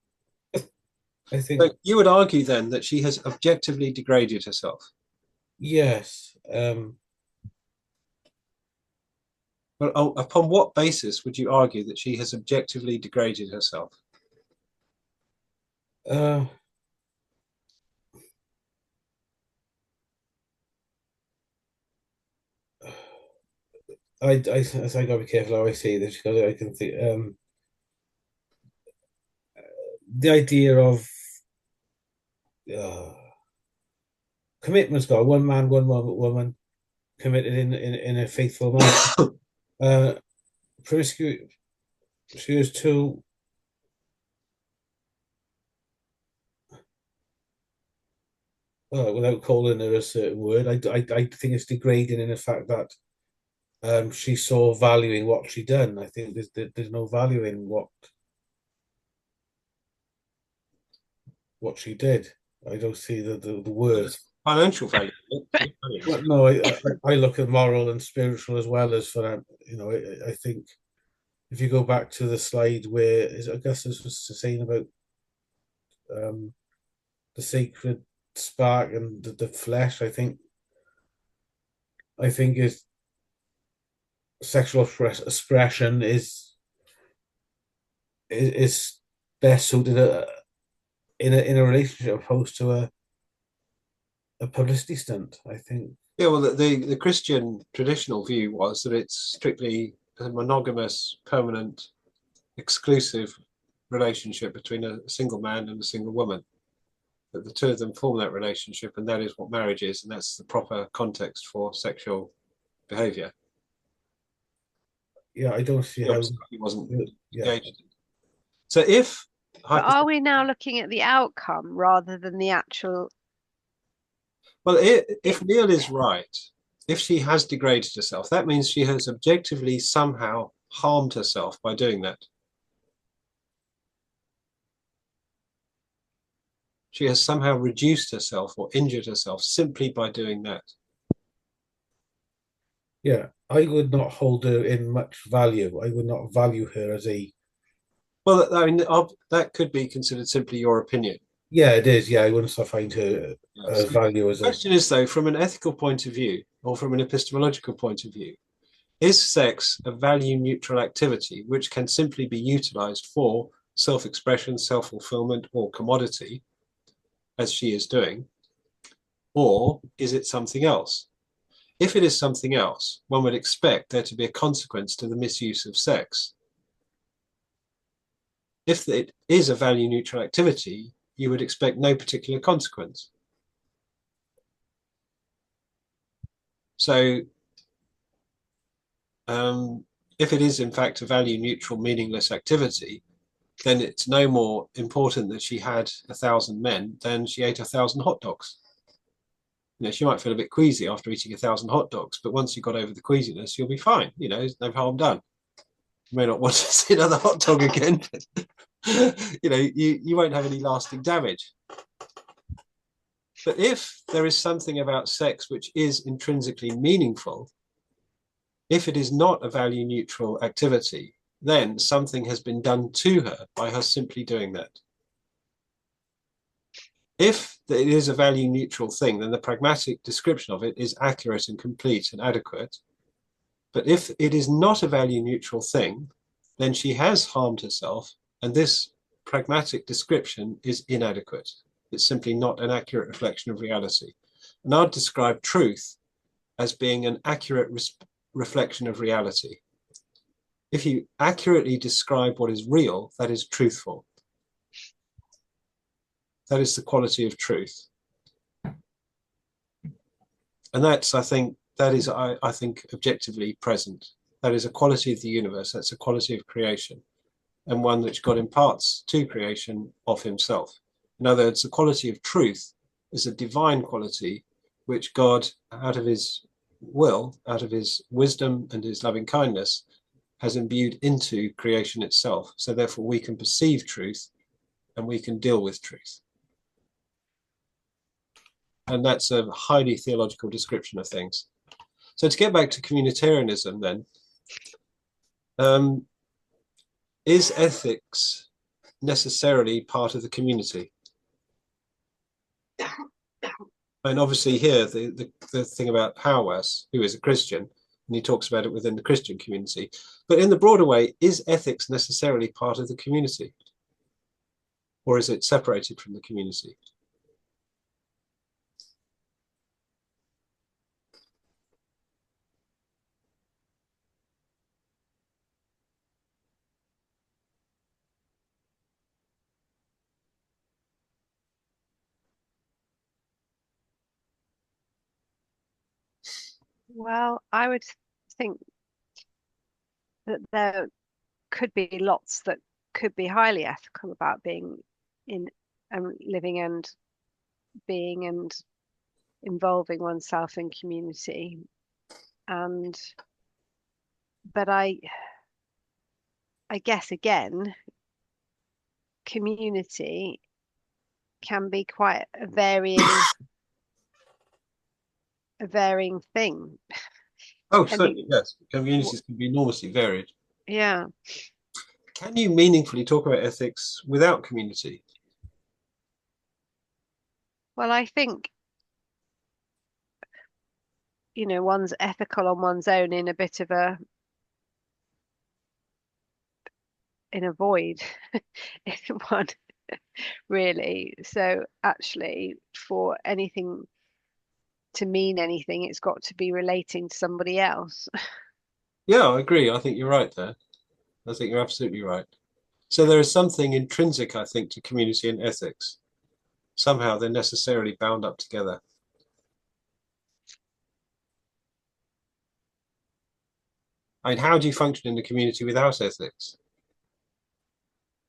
I think So you would argue then that she has objectively degraded herself. yes. But upon what basis would you argue that she has objectively degraded herself? Uh, I think I gotta be careful how I say this because I can think the idea of uh, commitment's got one man, one woman committed in a faithful manner. Uh, promiscuity is too. Without calling her a certain word, I think it's degrading in the fact that she saw value in what she done. I think there's no value in what she did. I don't see the worth. Financial value. Well, no, I look at moral and spiritual as well as for that. I think if you go back to the slide where I guess this was saying about um, the sacred spark and the flesh. I think is sexual expression is best suited in a relationship opposed to a publicity stunt. I think. Yeah, well, the Christian traditional view was that it's strictly a monogamous, permanent, exclusive relationship between a single man and a single woman. That the two of them form that relationship, and that is what marriage is, and that's the proper context for sexual behavior. Yeah, I don't see how. He wasn't Yeah, engaged. So if but are we now looking at the outcome rather than the actual? well, if Neil is right, if she has degraded herself, that means she has objectively somehow harmed herself by doing that. She has somehow reduced herself or injured herself simply by doing that. yeah. I would not hold her in much value. I would not value her as a. Well, I mean, that could be considered simply your opinion. Yeah, it is. Yeah, I wouldn't find her Yeah. as So value the as a. question is, though, from an ethical point of view or from an epistemological point of view, is sex a value neutral activity which can simply be utilized for self-expression, self-fulfillment, or commodity, as she is doing, or is it something else? If it is something else, one would expect there to be a consequence to the misuse of sex. If it is a value neutral activity, you would expect no particular consequence. So if it is in fact a value neutral, meaningless activity, then it's no more important that she had 1,000 men than she ate 1,000 hot dogs. You know, she might feel a bit queasy after eating 1,000 hot dogs, but once you got over the queasiness, you'll be fine. You know, there's no harm done. You may not want to see another hot dog again, but you know, you won't have any lasting damage. But if there is something about sex which is intrinsically meaningful, if it is not a value neutral activity, then something has been done to her by her simply doing that. If it is a value neutral thing, then the pragmatic description of it is accurate and complete and adequate. But if it is not a value neutral thing, then she has harmed herself, and this pragmatic description is inadequate. It's simply not an accurate reflection of reality. And I'd describe truth as being an accurate reflection of reality. If you accurately describe what is real, that is truthful. That is the quality of truth. And that's, I think, I think, objectively present. That is a quality of the universe. That's a quality of creation, and one which God imparts to creation of himself. In other words, the quality of truth is a divine quality which God, out of his will, out of his wisdom and his loving kindness, has imbued into creation itself. So therefore we can perceive truth and we can deal with truth. And that's a highly theological description of things. So to get back to communitarianism then, is ethics necessarily part of the community? And obviously here, the thing about Hawass, who is a Christian, and he talks about it within the Christian community. But in the broader way, is ethics necessarily part of the community? Or is it separated from the community? Well, I would think that there could be lots that could be highly ethical about being in living and being and involving oneself in community. And but I guess again, community can be quite a varying thing. Oh, I mean, certainly, yes. Communities can be enormously varied. yeah. Can you meaningfully talk about ethics without community? Well, I think, one's ethical on one's own in a bit of in a void in one, really. So actually, for anything to mean anything, it's got to be relating to somebody else. Yeah, I agree. I think you're right there. I think you're absolutely right. So there is something intrinsic, I think, to community and ethics. Somehow they're necessarily bound up together. I mean, how do you function in the community without ethics?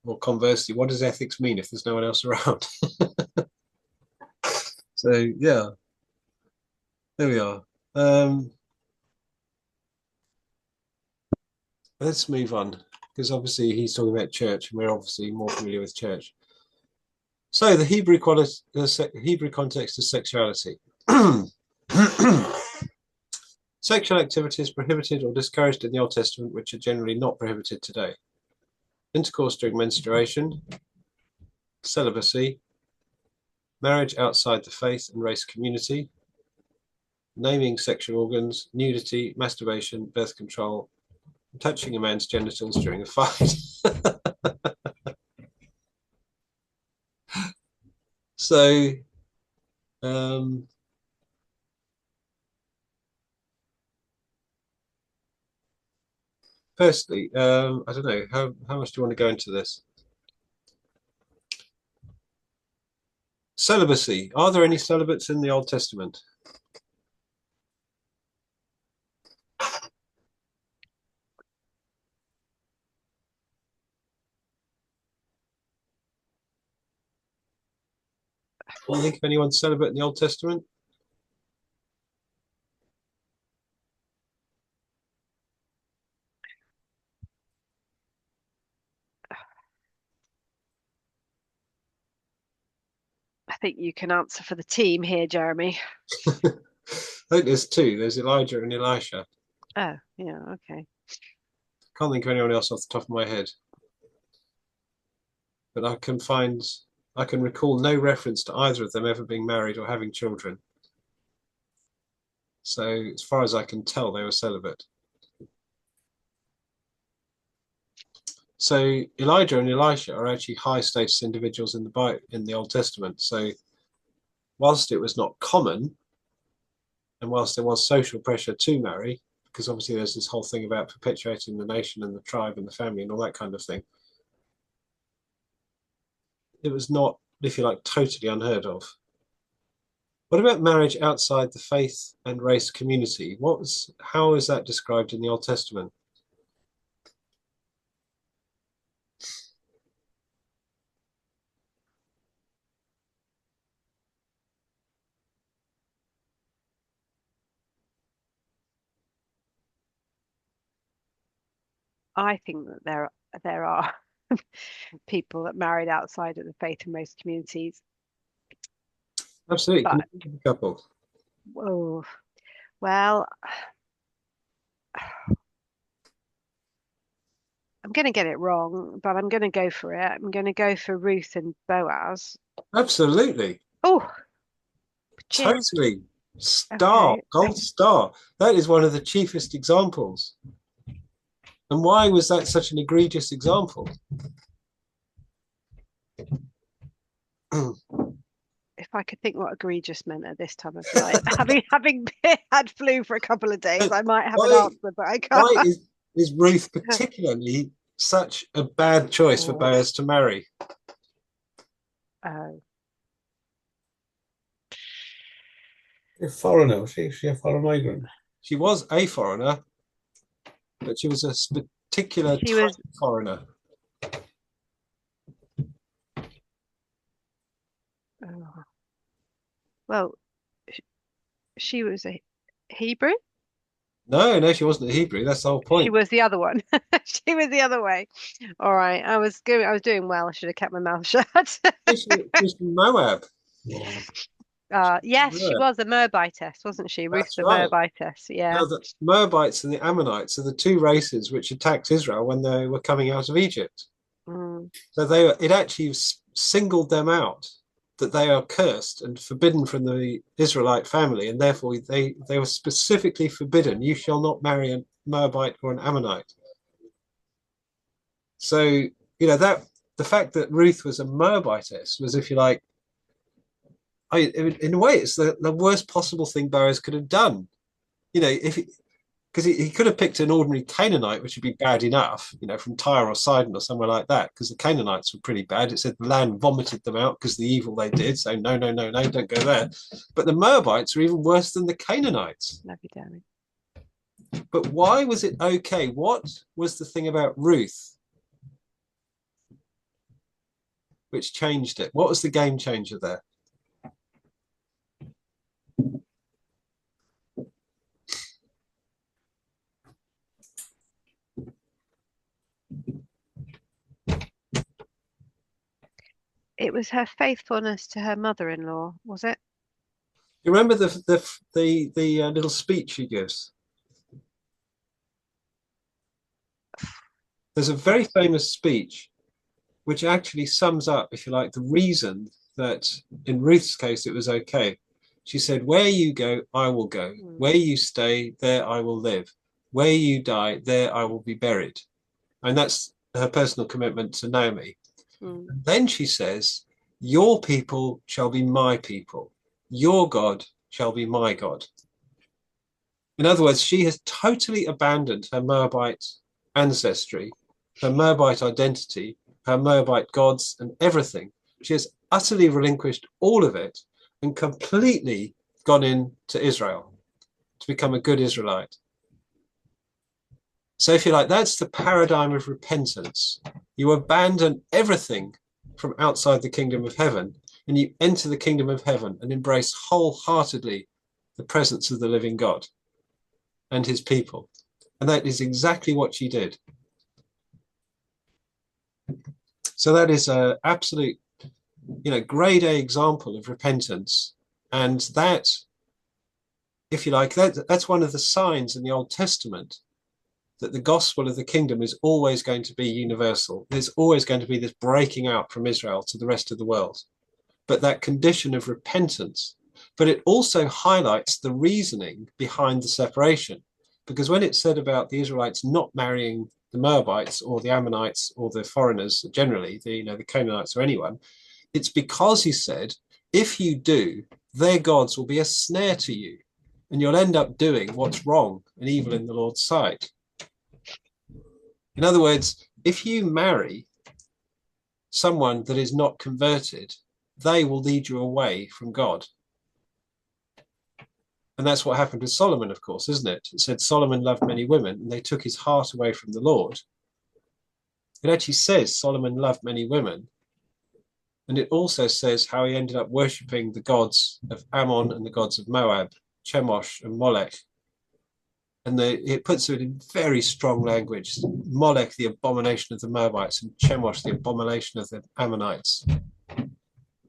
Or conversely, what does ethics mean if there's no one else around? So yeah, there we are. Let's move on, because obviously he's talking about church, and we're obviously more familiar with church. So the Hebrew context of sexuality. Sexual activities prohibited or discouraged in the Old Testament, which are generally not prohibited today. Intercourse during menstruation, celibacy, marriage outside the faith and race community, naming sexual organs, nudity, masturbation, birth control, touching a man's genitals during a fight. So, firstly, I don't know, how much do you want to go into this? Celibacy. Are there any celibates in the Old Testament? Can you think of anyone celibate in the Old Testament? I think you can answer for the team here, Jeremy. I think there's two. There's Elijah and Elisha. Oh, yeah, okay. Can't think of anyone else off the top of my head. But I can recall no reference to either of them ever being married or having children. So as far as I can tell, they were celibate. So Elijah and Elisha are actually high status individuals in the Old Testament. So whilst it was not common, and whilst there was social pressure to marry, because obviously there's this whole thing about perpetuating the nation and the tribe and the family and all that kind of thing, it was not, if you like, totally unheard of. What about marriage outside the faith and race community? How is that described in the Old Testament? I think that there are people that married outside of the faith and race communities. Absolutely. Can But you think of a couple? oh, well, I'm going to get it wrong, but I'm going to go for it. I'm going to go for Ruth and Boaz. Absolutely. Oh, cheers. Totally. Star, Okay. gold star. That is one of the chiefest examples. And why was that such an egregious example? If I could think what egregious meant at this time of life, having had flu for a couple of days, I might have an answer, but I Why can't. is Ruth particularly such a bad choice for Oh, Boaz to marry? oh. A foreigner, was she a foreign migrant? She was a foreigner, but she was a particular She type was, of foreigner. oh, well, she was a Hebrew. No, she wasn't a Hebrew. That's the whole She point. was the other one. She was the other way. All right. I was doing well. I should have kept my mouth shut. She was from Moab. Yeah. Yes, she Moab. was a Moabitess, wasn't she? Ruth That's the right. Moabitess. Yeah. Now, the Moabites and the Ammonites are the two races which attacked Israel when they were coming out of Egypt. Mm. So it actually singled them out that they are cursed and forbidden from the Israelite family, and therefore they were specifically forbidden. You shall not marry a Moabite or an Ammonite. So that the fact that Ruth was a Moabitess was, if you like, in a way, it's the worst possible thing Boaz could have done. If because he could have picked an ordinary Canaanite, which would be bad enough, from Tyre or Sidon or somewhere like that, because the Canaanites were pretty bad. It said the land vomited them out because the evil they did. So no, no, no, no, don't go there. But the Moabites are even worse than the Canaanites. Love you, darling. But why was it okay? What was the thing about Ruth which changed it? What was the game changer there? It was her faithfulness to her mother-in-law, was it? You remember the little speech she gives? There's a very famous speech which actually sums up, if you like, the reason that in Ruth's case it was okay. She said, where you go, I will go. Where you stay, there I will live. Where you die, there I will be buried. And that's her personal commitment to Naomi. And then she says, your people shall be my people. Your God shall be my God. In other words, she has totally abandoned her Moabite ancestry, her Moabite identity, her Moabite gods and everything. She has utterly relinquished all of it and completely gone into Israel to become a good Israelite. So if you like, that's the paradigm of repentance. You abandon everything from outside the kingdom of heaven and you enter the kingdom of heaven and embrace wholeheartedly the presence of the living God and his people. And that is exactly what she did. So that is an absolute, grade A example of repentance. And that, if you like, that's one of the signs in the Old Testament that the gospel of the kingdom is always going to be universal. There's always going to be this breaking out from Israel to the rest of the world. But that condition of repentance, but it also highlights the reasoning behind the separation. Because when it said about the Israelites not marrying the Moabites or the Ammonites or the foreigners generally, the Canaanites or anyone, it's because he said, if you do, their gods will be a snare to you and you'll end up doing what's wrong and evil in the Lord's sight. In other words, if you marry someone that is not converted, they will lead you away from God. And that's what happened with Solomon, of course, isn't it? It said Solomon loved many women and they took his heart away from the Lord. It actually says Solomon loved many women. And it also says how he ended up worshipping the gods of Ammon and the gods of Moab, Chemosh and Molech. And it puts it in very strong language. Molech, the abomination of the Moabites, and Chemosh, the abomination of the Ammonites.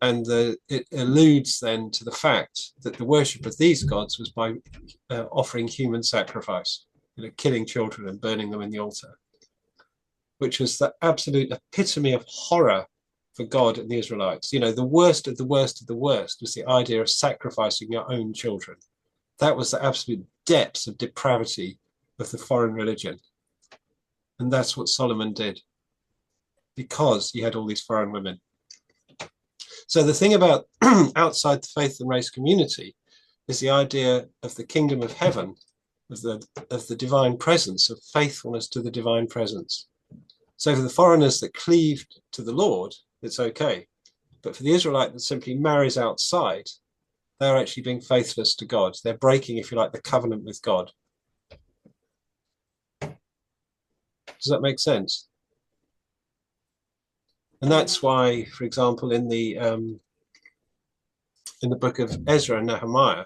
And it alludes then to the fact that the worship of these gods was by offering human sacrifice, killing children and burning them in the altar, which was the absolute epitome of horror for God and the Israelites. The worst of the worst of the worst was the idea of sacrificing your own children. That was the absolute depths of depravity of the foreign religion. And that's what Solomon did, because he had all these foreign women. So the thing about outside the faith and race community is the idea of the kingdom of heaven, of the divine presence, of faithfulness to the divine presence. So for the foreigners that cleaved to the Lord, it's okay. But for the Israelite that simply marries outside, they're actually being faithless to God. They're breaking, if you like, the covenant with God. Does that make sense? And that's why, for example, in the book of Ezra and Nehemiah,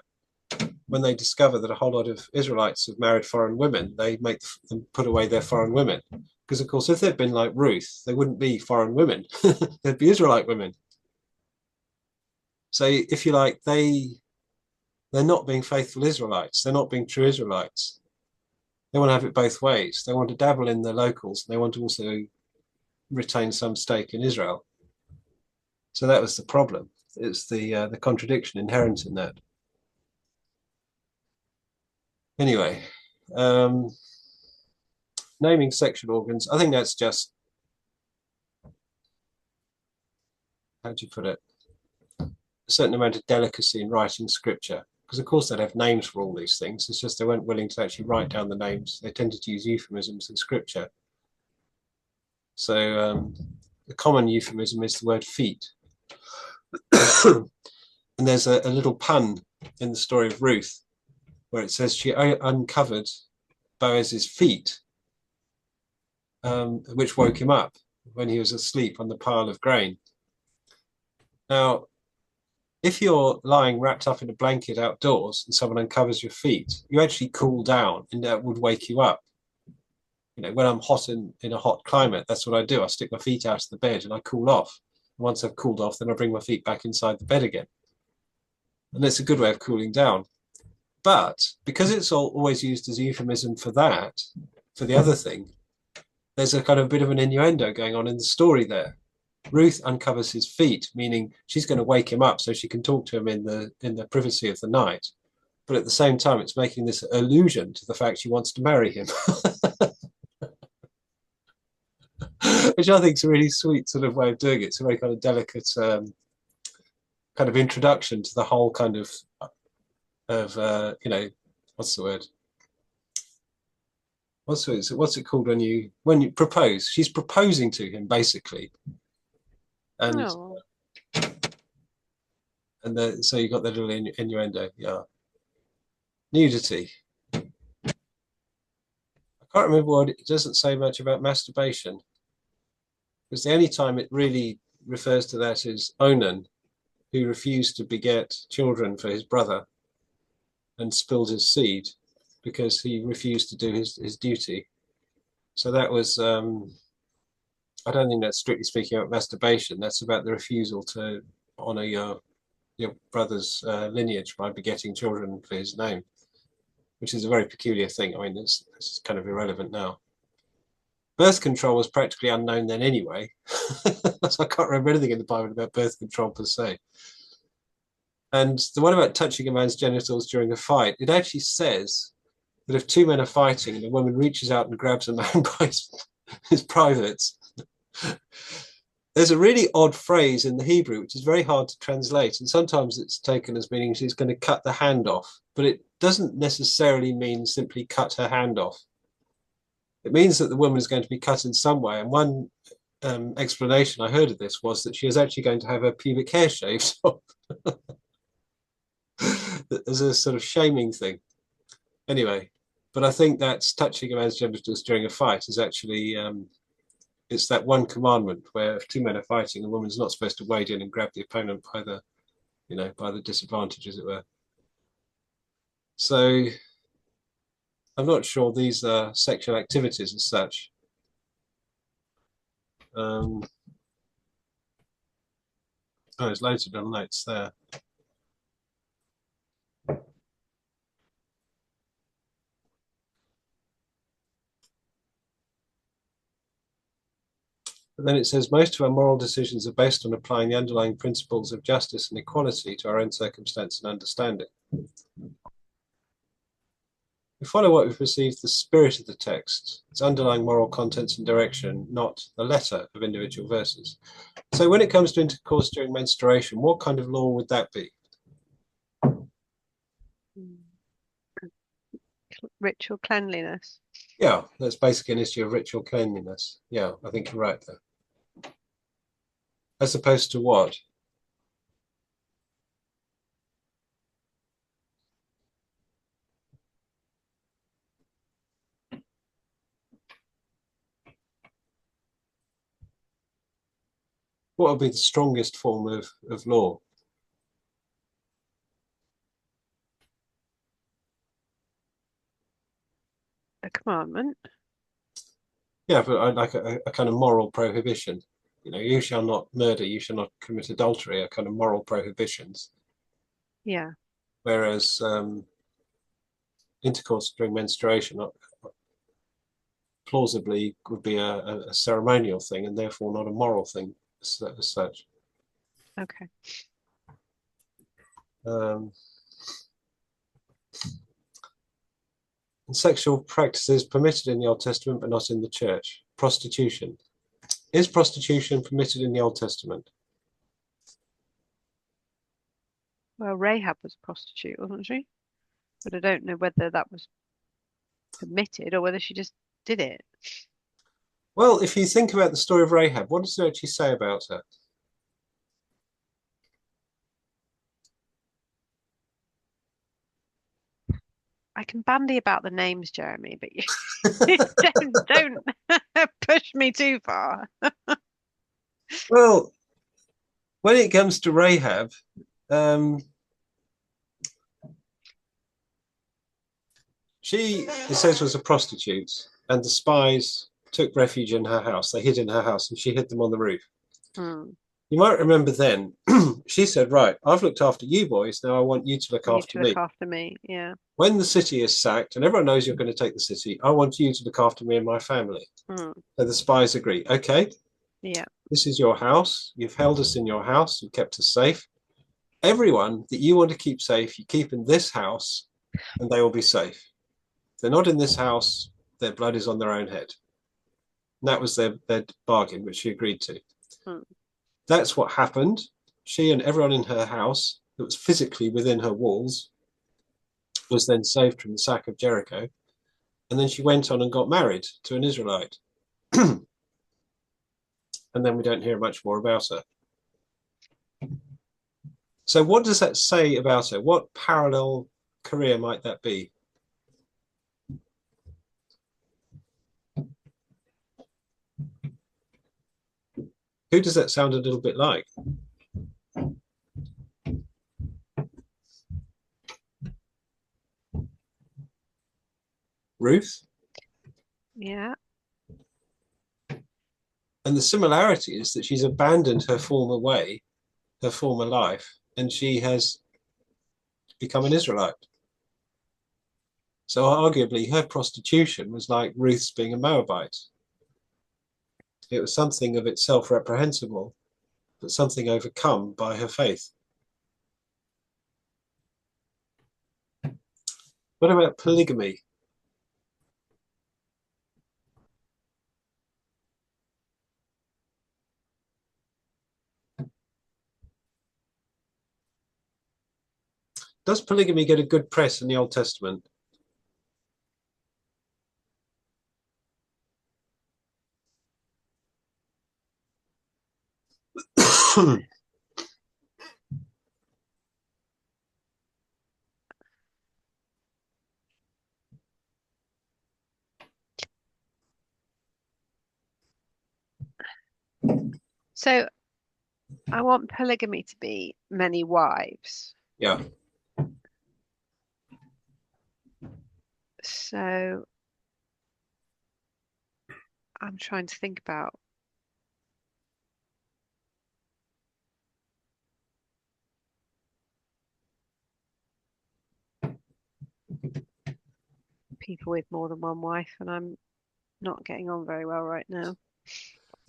when they discover that a whole lot of Israelites have married foreign women, they make them put away their foreign women. Because, of course, if they'd been like Ruth, they wouldn't be foreign women. They'd be Israelite women. So, if you like, they're not being faithful Israelites. They're not being true Israelites. They want to have it both ways. They want to dabble in the locals. And they want to also retain some stake in Israel. So that was the problem. It's the contradiction inherent in that. Anyway, naming sexual organs, I think that's just, how do you put it, a certain amount of delicacy in writing scripture. Because of course they'd have names for all these things. It's just they weren't willing to actually write down the names. They tended to use euphemisms in scripture. So the common euphemism is the word feet. And there's a little pun in the story of Ruth where it says she uncovered Boaz's feet, which woke him up when he was asleep on the pile of grain. Now, if you're lying wrapped up in a blanket outdoors and someone uncovers your feet, you actually cool down and that would wake you up. When I'm hot in a hot climate, that's what I do. I stick my feet out of the bed and I cool off. And once I've cooled off, then I bring my feet back inside the bed again. And it's a good way of cooling down. But because it's always used as a euphemism for that, for the other thing, there's a kind of bit of an innuendo going on in the story there. Ruth uncovers his feet, meaning she's going to wake him up so she can talk to him in the privacy of the night. But at the same time, it's making this allusion to the fact she wants to marry him, which I think is a really sweet sort of way of doing it. It's a very kind of delicate kind of introduction to the whole kind of you know, what's the word? What's it called when you propose? She's proposing to him basically, and Oh, so you got the little innuendo, yeah. Nudity. I can't remember what it doesn't say much about masturbation, because the only time it really refers to that is Onan, who refused to beget children for his brother and spilled his seed because he refused to do his duty. So that was, I don't think that's strictly speaking about masturbation. That's about the refusal to honor your brother's lineage by begetting children for his name, which is a very peculiar thing. I mean, it's kind of irrelevant now. Birth control was practically unknown then anyway. So I can't remember anything in the Bible about birth control per se. And the one about touching a man's genitals during a fight, it actually says that if two men are fighting and a woman reaches out and grabs a man by his privates, there's a really odd phrase in the Hebrew, which is very hard to translate. And sometimes it's taken as meaning she's going to cut the hand off, but it doesn't necessarily mean simply cut her hand off. It means that the woman is going to be cut in some way. And one explanation I heard of this was that she was actually going to have her pubic hair shaved off as a sort of shaming thing. Anyway, but I think that's touching a man's genitals during a fight is actually it's that one commandment where if two men are fighting, a woman's not supposed to wade in and grab the opponent by the, by the disadvantage, as it were. So I'm not sure these are sexual activities as such. Oh, there's loads of little notes there. But then it says most of our moral decisions are based on applying the underlying principles of justice and equality to our own circumstance and understanding. We follow what we perceive the spirit of the text, its underlying moral contents and direction, not the letter of individual verses. So when it comes to intercourse during menstruation, what kind of law would that be? ritual cleanliness. Yeah, that's basically an issue of ritual cleanliness. Yeah, I think you're right there. As opposed to what? What would be the strongest form of law? A commandment. Yeah, but like a kind of moral prohibition. You shall not murder, you shall not commit adultery, are kind of moral prohibitions. Yeah. Whereas intercourse during menstruation plausibly would be a ceremonial thing and therefore not a moral thing as such. Okay. And sexual practices permitted in the Old Testament but not in the church. Prostitution. Is prostitution permitted in the Old Testament? Well, Rahab was a prostitute, wasn't she? But I don't know whether that was permitted or whether she just did it. Well, if you think about the story of Rahab, what does it actually say about her? I can bandy about the names, Jeremy, but you don't push me too far. Well, when it comes to Rahab, she, it says, was a prostitute, and the spies took refuge in her house. They hid in her house, and she hid them on the roof. Hmm. You might remember then, she said, right, I've looked after you boys. Now I want you to look You after to look me. after me. Yeah. When the city is sacked and everyone knows you're going to take the city, I want you to look after me and my family. Mm. So the spies agree. Okay, Yeah. this is your house. You've held us in your house and kept us safe. Everyone that you want to keep safe, you keep in this house and they will be safe. If they're not in this house, their blood is on their own head. And that was their bargain, which she agreed to. Mm. That's what happened. She and everyone in her house that was physically within her walls was then saved from the sack of Jericho. And then she went on and got married to an Israelite. And then we don't hear much more about her. So what does that say about her? What parallel career might that be? Who does that sound a little bit like? Ruth? Yeah. And the similarity is that she's abandoned her former way, her former life, and she has become an Israelite. So arguably her prostitution was like Ruth's being a Moabite. It was something of itself reprehensible, but something overcome by her faith. What about polygamy? Does polygamy get a good press in the Old Testament? So I want polygamy to be many wives. Yeah. So I'm trying to think about people with more than one wife, and I'm not getting on very well right now.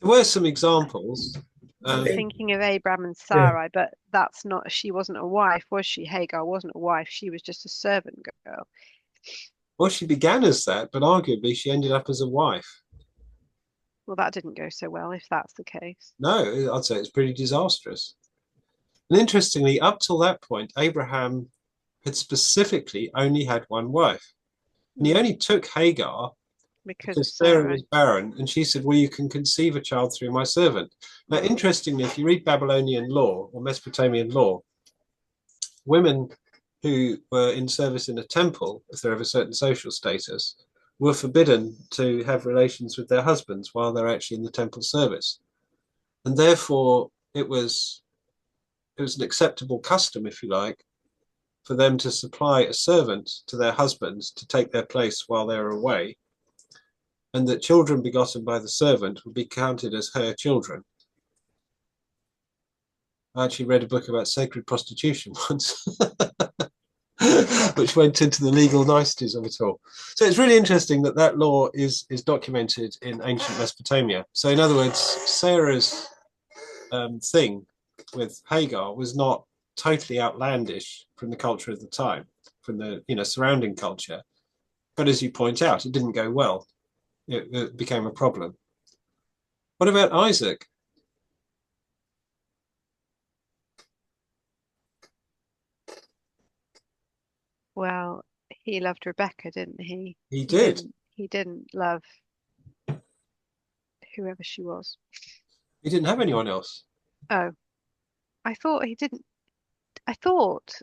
There were some examples. I'm thinking of Abraham and Yeah. Sarai, but that's not, she wasn't a wife, was she? Hagar wasn't a wife, she was just a servant girl. Well, she began as that, but arguably she ended up as a wife. Well, that didn't go so well, if that's the case. No, I'd say it's pretty disastrous. And interestingly, up till that point, Abraham had specifically only had one wife. And he only took Hagar Because of because Sarah Sarai. was barren, and she said, well, you can conceive a child through my servant. Now, interestingly, if you read Babylonian law or Mesopotamian law, women who were in service in a temple, if they're of a certain social status, were forbidden to have relations with their husbands while they're actually in the temple service. And therefore, it was an acceptable custom, if you like, for them to supply a servant to their husbands to take their place while they're away, and that children begotten by the servant would be counted as her children. I actually read a book about sacred prostitution once, which went into the legal niceties of it all. So it's really interesting that that law is documented in ancient Mesopotamia. So in other words, Sarah's thing with Hagar was not totally outlandish from the culture of the time, from the surrounding culture. But as you point out, it didn't go well. It became a problem. What about Isaac? Well, he loved Rebecca, didn't he? He did. He didn't love whoever she was. He didn't have anyone else. Oh, I thought he didn't. I thought,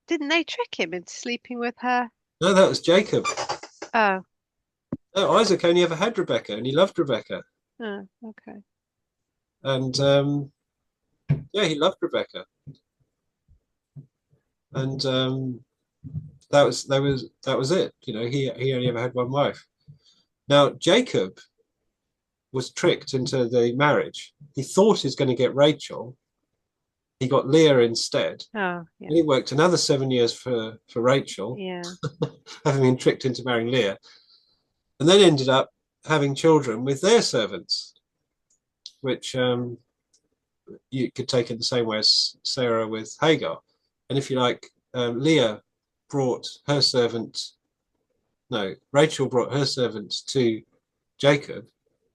didn't they trick him into sleeping with her? No, that was Jacob. Oh, No, Isaac only ever had Rebecca, and he loved Rebecca. oh, okay. And yeah, he loved Rebecca. And that was it. He only ever had one wife. Now Jacob was tricked into the marriage. He thought he was going to get Rachel, he got Leah instead. Oh, yeah. And he worked another 7 years for Rachel, Yeah. having been tricked into marrying Leah, and then ended up having children with their servants, which you could take it the same way as Sarah with Hagar. And if you like, Leah brought her servant, no, Rachel brought her servant to Jacob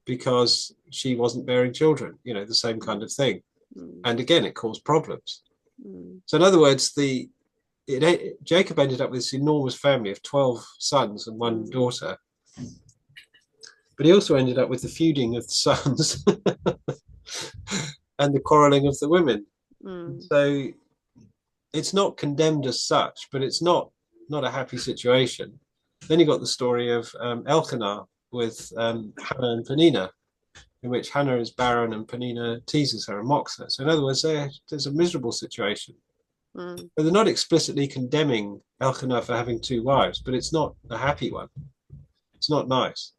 because she wasn't bearing children, you know, the same kind of thing. And again, it caused problems. So in other words, Jacob ended up with this enormous family of 12 sons and one daughter. But he also ended up with the feuding of the sons and the quarreling of the women. So it's not condemned as such, but it's not a happy situation. Then you got the story of Elkanah with Hannah and Peninnah, in which Hannah is barren and Peninnah teases her and mocks her. So in other words, there's a miserable situation. But they're not explicitly condemning Elkanah for having two wives, but it's not a happy one. It's not nice.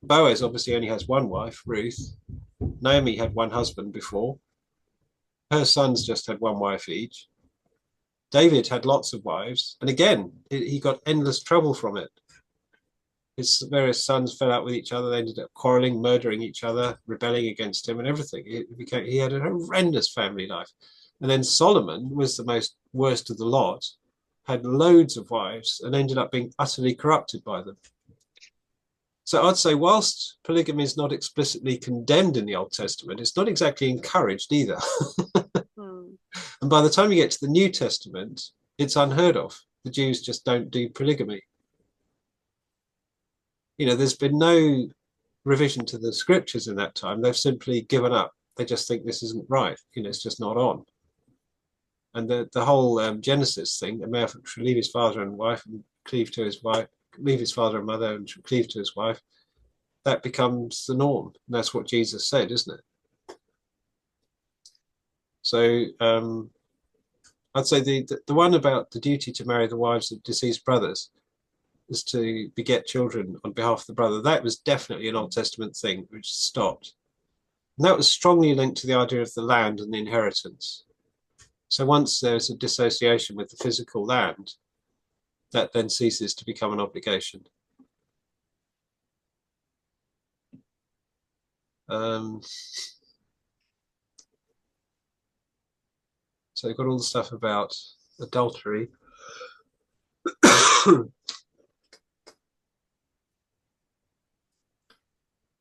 Boaz obviously only has one wife, Ruth. Naomi had one husband before. Her sons just had one wife each. David had lots of wives, and again, he got endless trouble from it. His various sons fell out with each other. They ended up quarreling, murdering each other, rebelling against him, and everything. He had a horrendous family life. And then Solomon was the worst of the lot, had loads of wives, and ended up being utterly corrupted by them. So I'd say, whilst polygamy is not explicitly condemned in the Old Testament, it's not exactly encouraged either. And by the time you get to the New Testament, it's unheard of. The Jews just don't do polygamy. You know, there's been no revision to the scriptures in that time. They've simply given up. They just think this isn't right. You know, it's just not on. And the whole Genesis thing, a man should leave his father and wife and cleave to his wife, leave his father and mother and should cleave to his wife, that becomes the norm. And that's what Jesus said, isn't it? So I'd say the one about the duty to marry the wives of deceased brothers is to beget children on behalf of the brother. That was definitely an Old Testament thing, which stopped. And that was strongly linked to the idea of the land and the inheritance. So once there's a dissociation with the physical land, that then ceases to become an obligation. So you've got all the stuff about adultery.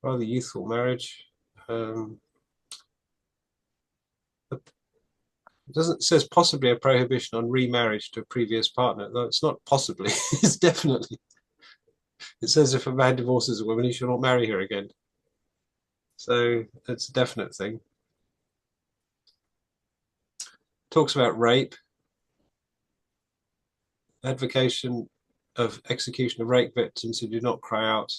Rather youthful marriage. It says possibly a prohibition on remarriage to a previous partner. No, it's not possibly, it's definitely. It says if a man divorces a woman, he shall not marry her again. So it's a definite thing. Talks about rape, advocation of execution of rape victims who do not cry out,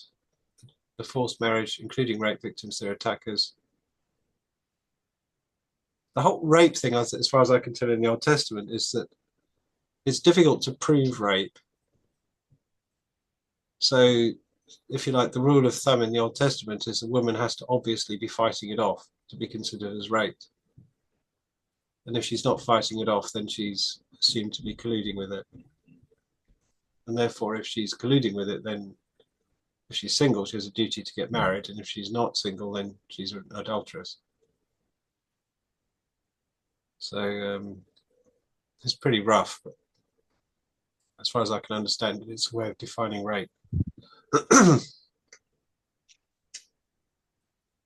the forced marriage, including rape victims, their attackers. The whole rape thing, as far as I can tell in the Old Testament, is that it's difficult to prove rape. So, if you like, the rule of thumb in the Old Testament is a woman has to obviously be fighting it off to be considered as raped. And if she's not fighting it off, then she's assumed to be colluding with it. And therefore, if she's colluding with it, then if she's single, she has a duty to get married. And if she's not single, then she's an adulteress. So it's pretty rough, but as far as I can understand it, it's a way of defining rape.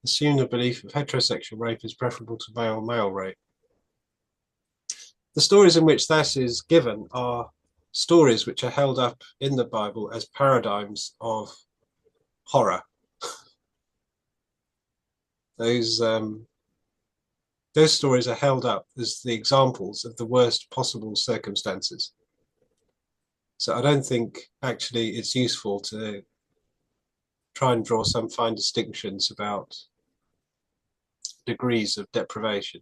Assume the belief of heterosexual rape is preferable to male rape. The stories in which that is given are stories which are held up in the Bible as paradigms of horror. Those stories are held up as the examples of the worst possible circumstances. So I don't think actually it's useful to try and draw some fine distinctions about degrees of deprivation,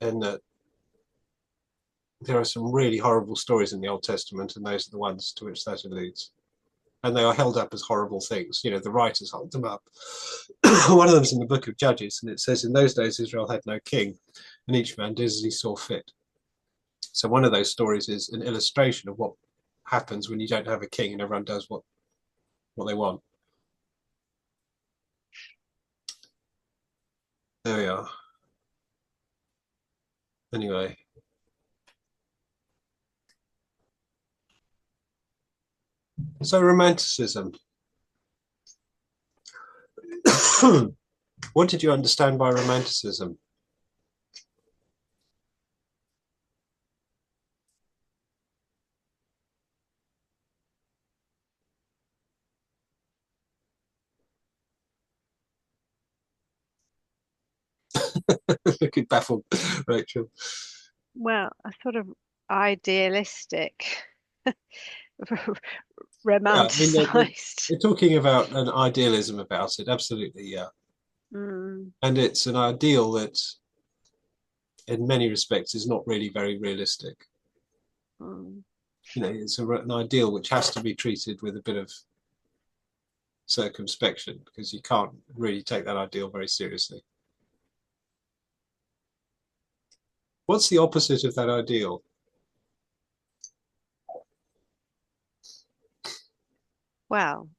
and that there are some really horrible stories in the Old Testament, and those are the ones to which that alludes. and they are held up as horrible things. You know, the writers hold them up. One of them's in the book of Judges, and it says, in those days Israel had no king, and each man did as he saw fit. So one of those stories is an illustration of what happens when you don't have a king and everyone does what they want. There we are. Anyway. So romanticism. What did you understand by romanticism? Look at baffled Rachel. Well, a sort of idealistic, Yeah, I mean, romanticized. they're talking about an idealism about it, absolutely, yeah. Mm, And it's an ideal that, in many respects, is not really very realistic. mm. You know, it's an ideal which has to be treated with a bit of circumspection, because you can't really take that ideal very seriously. What's the opposite of that ideal? Well,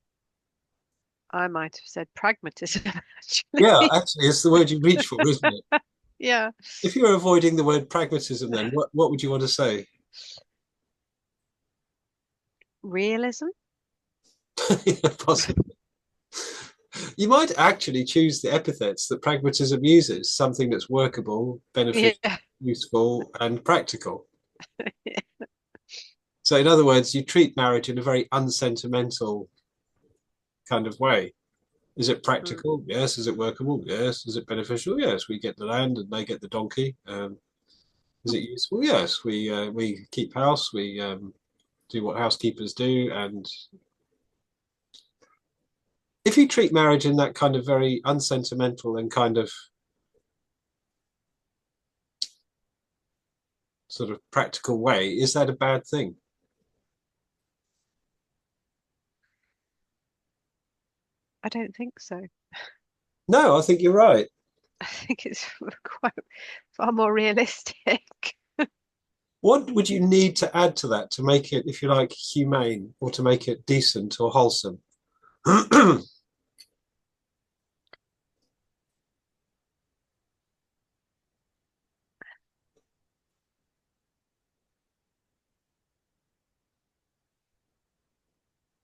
I might have said pragmatism, Yeah, actually. actually, it's the word you reach for, isn't it? Yeah. If you were avoiding the word pragmatism, then what would you want to say? Realism? Yeah, possibly. You might actually choose the epithets that pragmatism uses, something that's workable, beneficial, Yeah. useful, and practical. So, in other words, you treat marriage in a very unsentimental kind of way. Is it Mm. practical? Yes. Is it workable? Yes. Is it beneficial? Yes. We get the land and they get the donkey. Is it useful? Yes. We keep house. We do what housekeepers do. And if you treat marriage in that kind of very unsentimental and kind of sort of practical way, is that a bad thing? I don't think so. No, I think you're right. I think it's quite far more realistic. What would you need to add to that to make it, if you like, humane, or to make it decent or wholesome?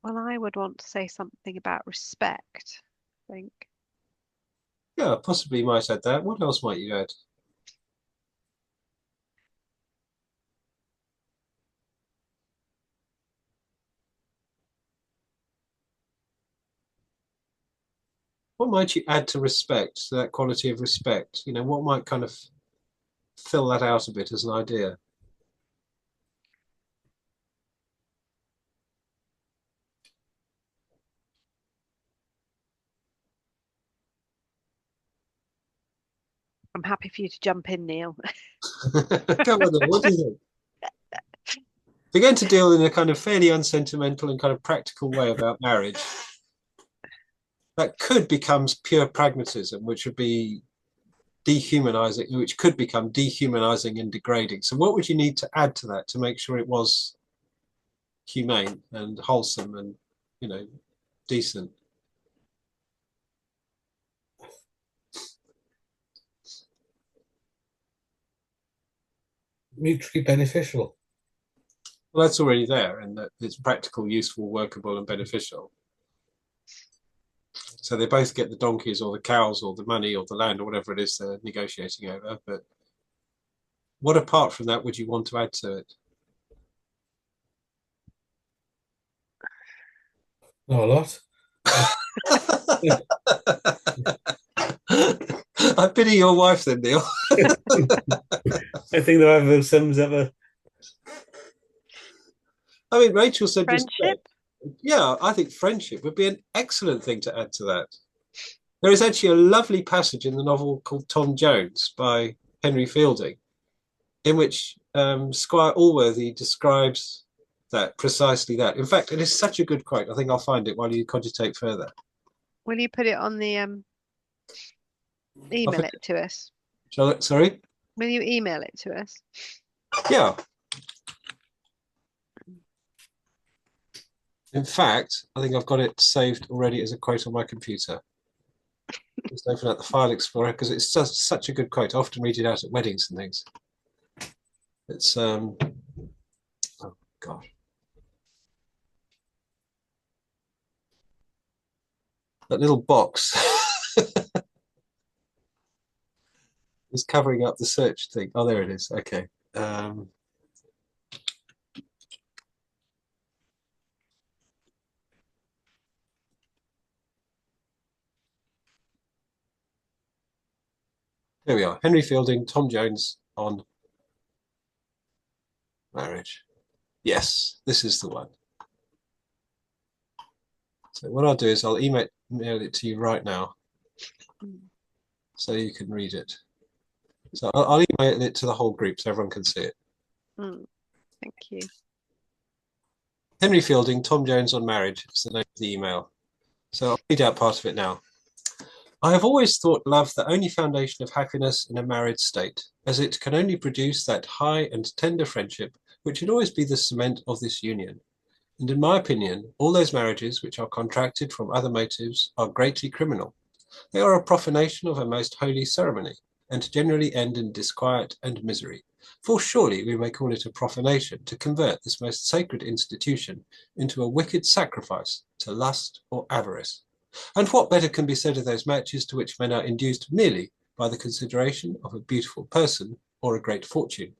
Well, I would want to say something about respect, I think. Yeah, possibly you might add that. What else might you add? What might you add to respect, to that quality of respect? You know, what might kind of fill that out a bit as an idea? I'm happy for you to jump in, Neil. Come on then, what do you think? We're going to deal in a kind of fairly unsentimental and kind of practical way about marriage. That could become pure pragmatism, which would be dehumanizing, which could become dehumanizing and degrading. So, what would you need to add to that to make sure it was humane and wholesome and, you know, decent? Mutually beneficial. Well, that's already there, and that it's practical, useful, workable, and beneficial. So they both get the donkeys or the cows or the money or the land or whatever it is they're negotiating over. But what apart from that would you want to add to it? Not a lot. I pity your wife then, Neil. I think that either sums up a. I mean, Rachel said Friendship? Yeah, I think friendship would be an excellent thing to add to that. There is actually a lovely passage in the novel called Tom Jones by Henry Fielding, in which Squire Allworthy describes that, precisely that. In fact, it is such a good quote. I think I'll find it while you cogitate further. Will you put it on the email it to us? Sorry? Will you email it to us? Yeah. In fact, I think I've got it saved already as a quote on my computer. Just open up the file explorer because it's just such a good quote. I often read it out at weddings and things. It's oh God. That little box is covering up the search thing. Oh, there it is. Okay. Here we are. Henry Fielding, Tom Jones on marriage. Yes, this is the one. So what I'll do is I'll email it to you right now so you can read it. So I'll email it to the whole group so everyone can see it. Thank you. Henry Fielding, Tom Jones on marriage is the name of the email. So I'll read out part of it now. I have always thought love the only foundation of happiness in a married state, as it can only produce that high and tender friendship which should always be the cement of this union. And in my opinion, all those marriages which are contracted from other motives are greatly criminal. They are a profanation of a most holy ceremony, and generally end in disquiet and misery. For surely we may call it a profanation to convert this most sacred institution into a wicked sacrifice to lust or avarice. And what better can be said of those matches to which men are induced merely by the consideration of a beautiful person or a great fortune?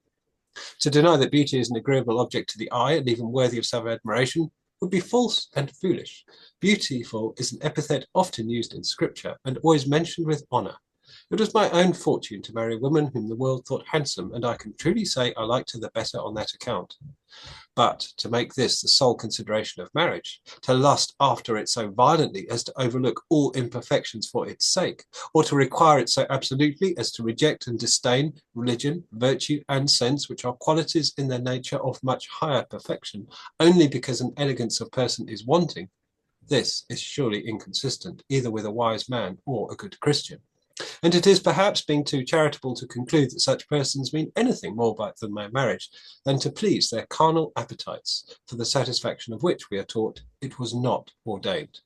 To deny that beauty is an agreeable object to the eye and even worthy of some admiration would be false and foolish. Beautiful is an epithet often used in Scripture and always mentioned with honour. It was my own fortune to marry a woman whom the world thought handsome, and I can truly say I liked her the better on that account. But to make this the sole consideration of marriage, to lust after it so violently as to overlook all imperfections for its sake, or to require it so absolutely as to reject and disdain religion, virtue, and sense, which are qualities in their nature of much higher perfection, only because an elegance of person is wanting, this is surely inconsistent either with a wise man or a good Christian. And it is perhaps being too charitable to conclude that such persons mean anything more than by marriage than to please their carnal appetites, for the satisfaction of which we are taught it was not ordained.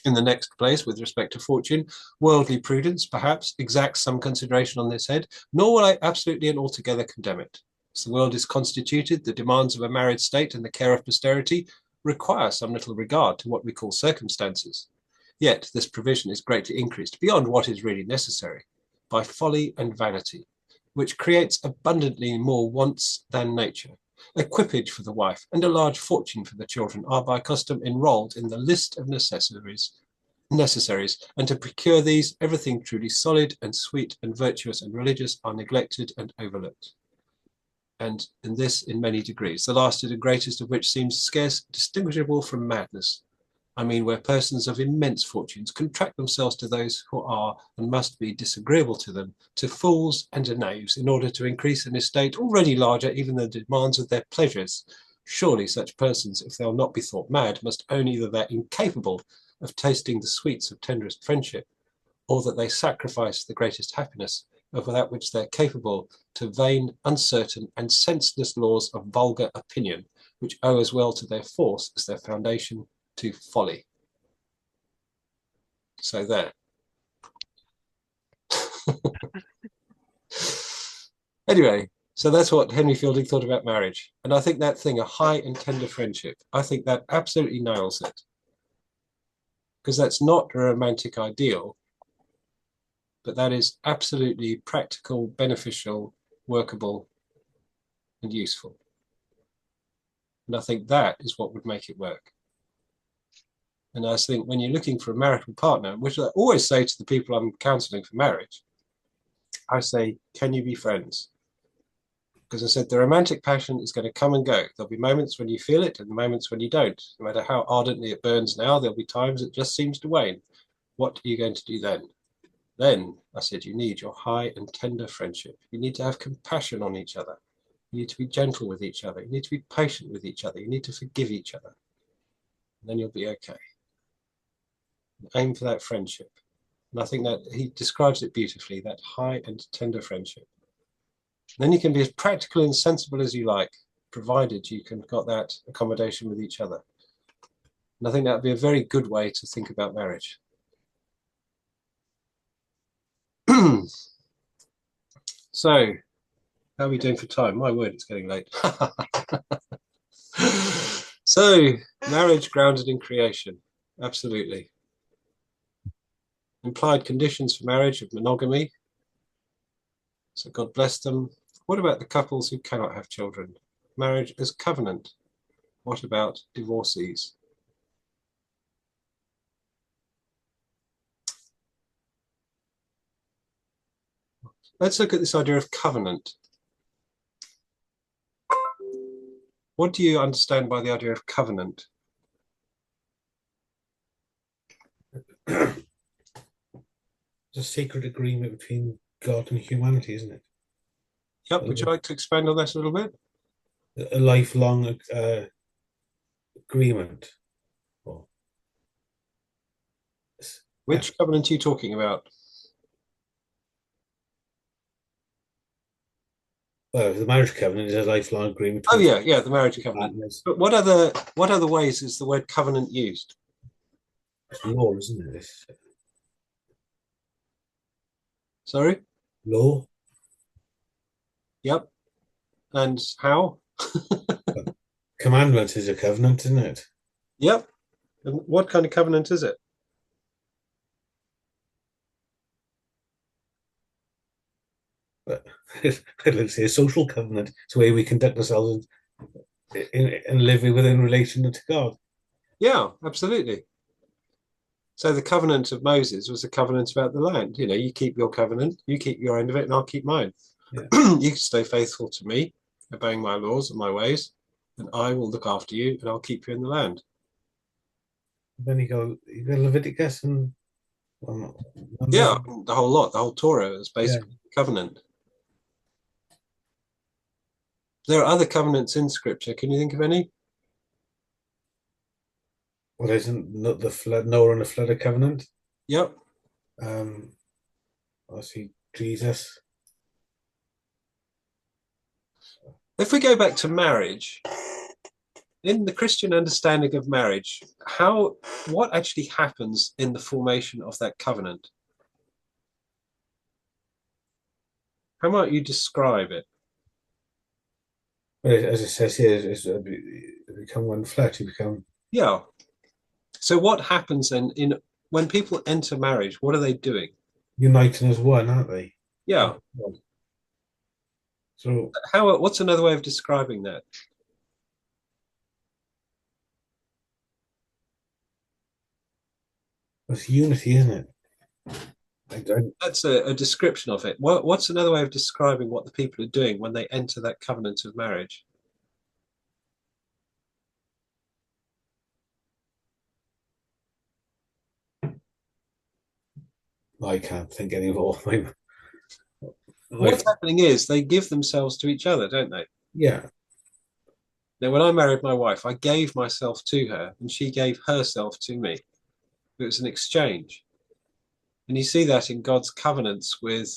In the next place, with respect to fortune, worldly prudence perhaps exacts some consideration on this head, nor will I absolutely and altogether condemn it. As the world is constituted, the demands of a married state and the care of posterity require some little regard to what we call circumstances. Yet this provision is greatly increased beyond what is really necessary by folly and vanity, which creates abundantly more wants than nature. Equipage for the wife and a large fortune for the children are by custom enrolled in the list of necessaries, and to procure these, everything truly solid and sweet and virtuous and religious are neglected and overlooked. And in this in many degrees, the last and greatest of which seems scarce distinguishable from madness. I mean, where persons of immense fortunes contract themselves to those who are and must be disagreeable to them, to fools and to knaves, in order to increase an estate already larger even than the demands of their pleasures. Surely such persons, if they'll not be thought mad, must own either they're incapable of tasting the sweets of tenderest friendship, or that they sacrifice the greatest happiness of that which they're capable to vain, uncertain, and senseless laws of vulgar opinion, which owe as well to their force as their foundation to folly. So there. Anyway, so that's what Henry Fielding thought about marriage. And I think that thing, a high and tender friendship, I think that absolutely nails it. Because that's not a romantic ideal, but that is absolutely practical, beneficial, workable, and useful. And I think that is what would make it work. And I think when you're looking for a marital partner, which I always say to the people I'm counseling for marriage, I say, can you be friends? Because I said the romantic passion is going to come and go. There'll be moments when you feel it and moments when you don't. No matter how ardently it burns now, there'll be times it just seems to wane. What are you going to do then? Then, I said, you need your high and tender friendship. You need to have compassion on each other. You need to be gentle with each other. You need to be patient with each other. You need to forgive each other. And then you'll be okay. Aim for that friendship. And I think that he describes it beautifully, that high and tender friendship. And then you can be as practical and sensible as you like, provided you can got that accommodation with each other. And I think that would be a very good way to think about marriage. So, how are we doing for time? My word, it's getting late. So, marriage grounded in creation. Absolutely. Implied conditions for marriage of monogamy. So God bless them. What about the couples who cannot have children? Marriage as covenant. What about divorcees? Let's look at this idea of covenant. What do you understand by the idea of covenant? It's a sacred agreement between God and humanity, isn't it? Yep, would you like to expand on that a little bit? A lifelong agreement. Well, Which covenant are you talking about? the marriage covenant is a lifelong agreement. Oh yeah, the marriage covenant. But what other ways is the word covenant used? It's law, isn't it? Sorry? Law. Yep. And how? Commandment is a covenant, isn't it? Yep. And what kind of covenant is it? Let's say a social covenant. It's the way we conduct ourselves and live within relation to God. Yeah, absolutely. So the covenant of Moses was a covenant about the land. You know, you keep your covenant, you keep your end of it, and I'll keep mine. Yeah. You can stay faithful to me, obeying my laws and my ways, and I will look after you, and I'll keep you in the land. Then you go Leviticus and yeah, the whole lot, the whole Torah is basically covenant. There are other covenants in Scripture. Can you think of any? Well, isn't the flood, Noah and the flood a covenant? Yep. I see Jesus. If we go back to marriage, in the Christian understanding of marriage, what actually happens in the formation of that covenant? How might you describe it? As it says here, it's become one flesh. You become. Yeah. So what happens then when people enter marriage? What are they doing? Uniting as one, aren't they? Yeah. So what's another way of describing that? it's unity, isn't it? That's a description of it. What's another way of describing what the people are doing when they enter that covenant of marriage? I can't think any more. What's happening is they give themselves to each other, don't they? Yeah. Now, when I married my wife, I gave myself to her and she gave herself to me. It was an exchange. And you see that in God's covenants with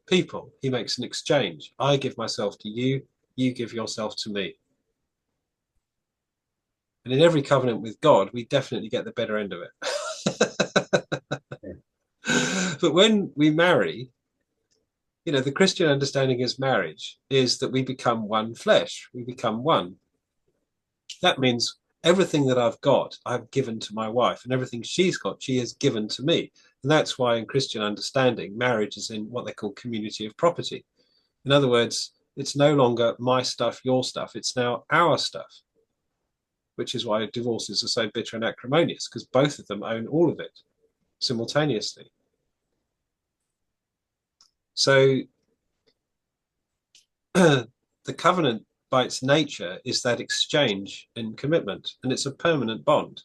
people. He makes an exchange. I give myself to you, you give yourself to me. And in every covenant with God, we definitely get the better end of it. But when we marry, the Christian understanding of marriage is that we become one flesh. We become one. That means everything that I've got, I've given to my wife, and everything she's got, she has given to me. And that's why in Christian understanding, marriage is in what they call community of property. In other words, it's no longer my stuff, your stuff. It's now our stuff, which is why divorces are so bitter and acrimonious, because both of them own all of it simultaneously. So the covenant by its nature is that exchange and commitment, and it's a permanent bond.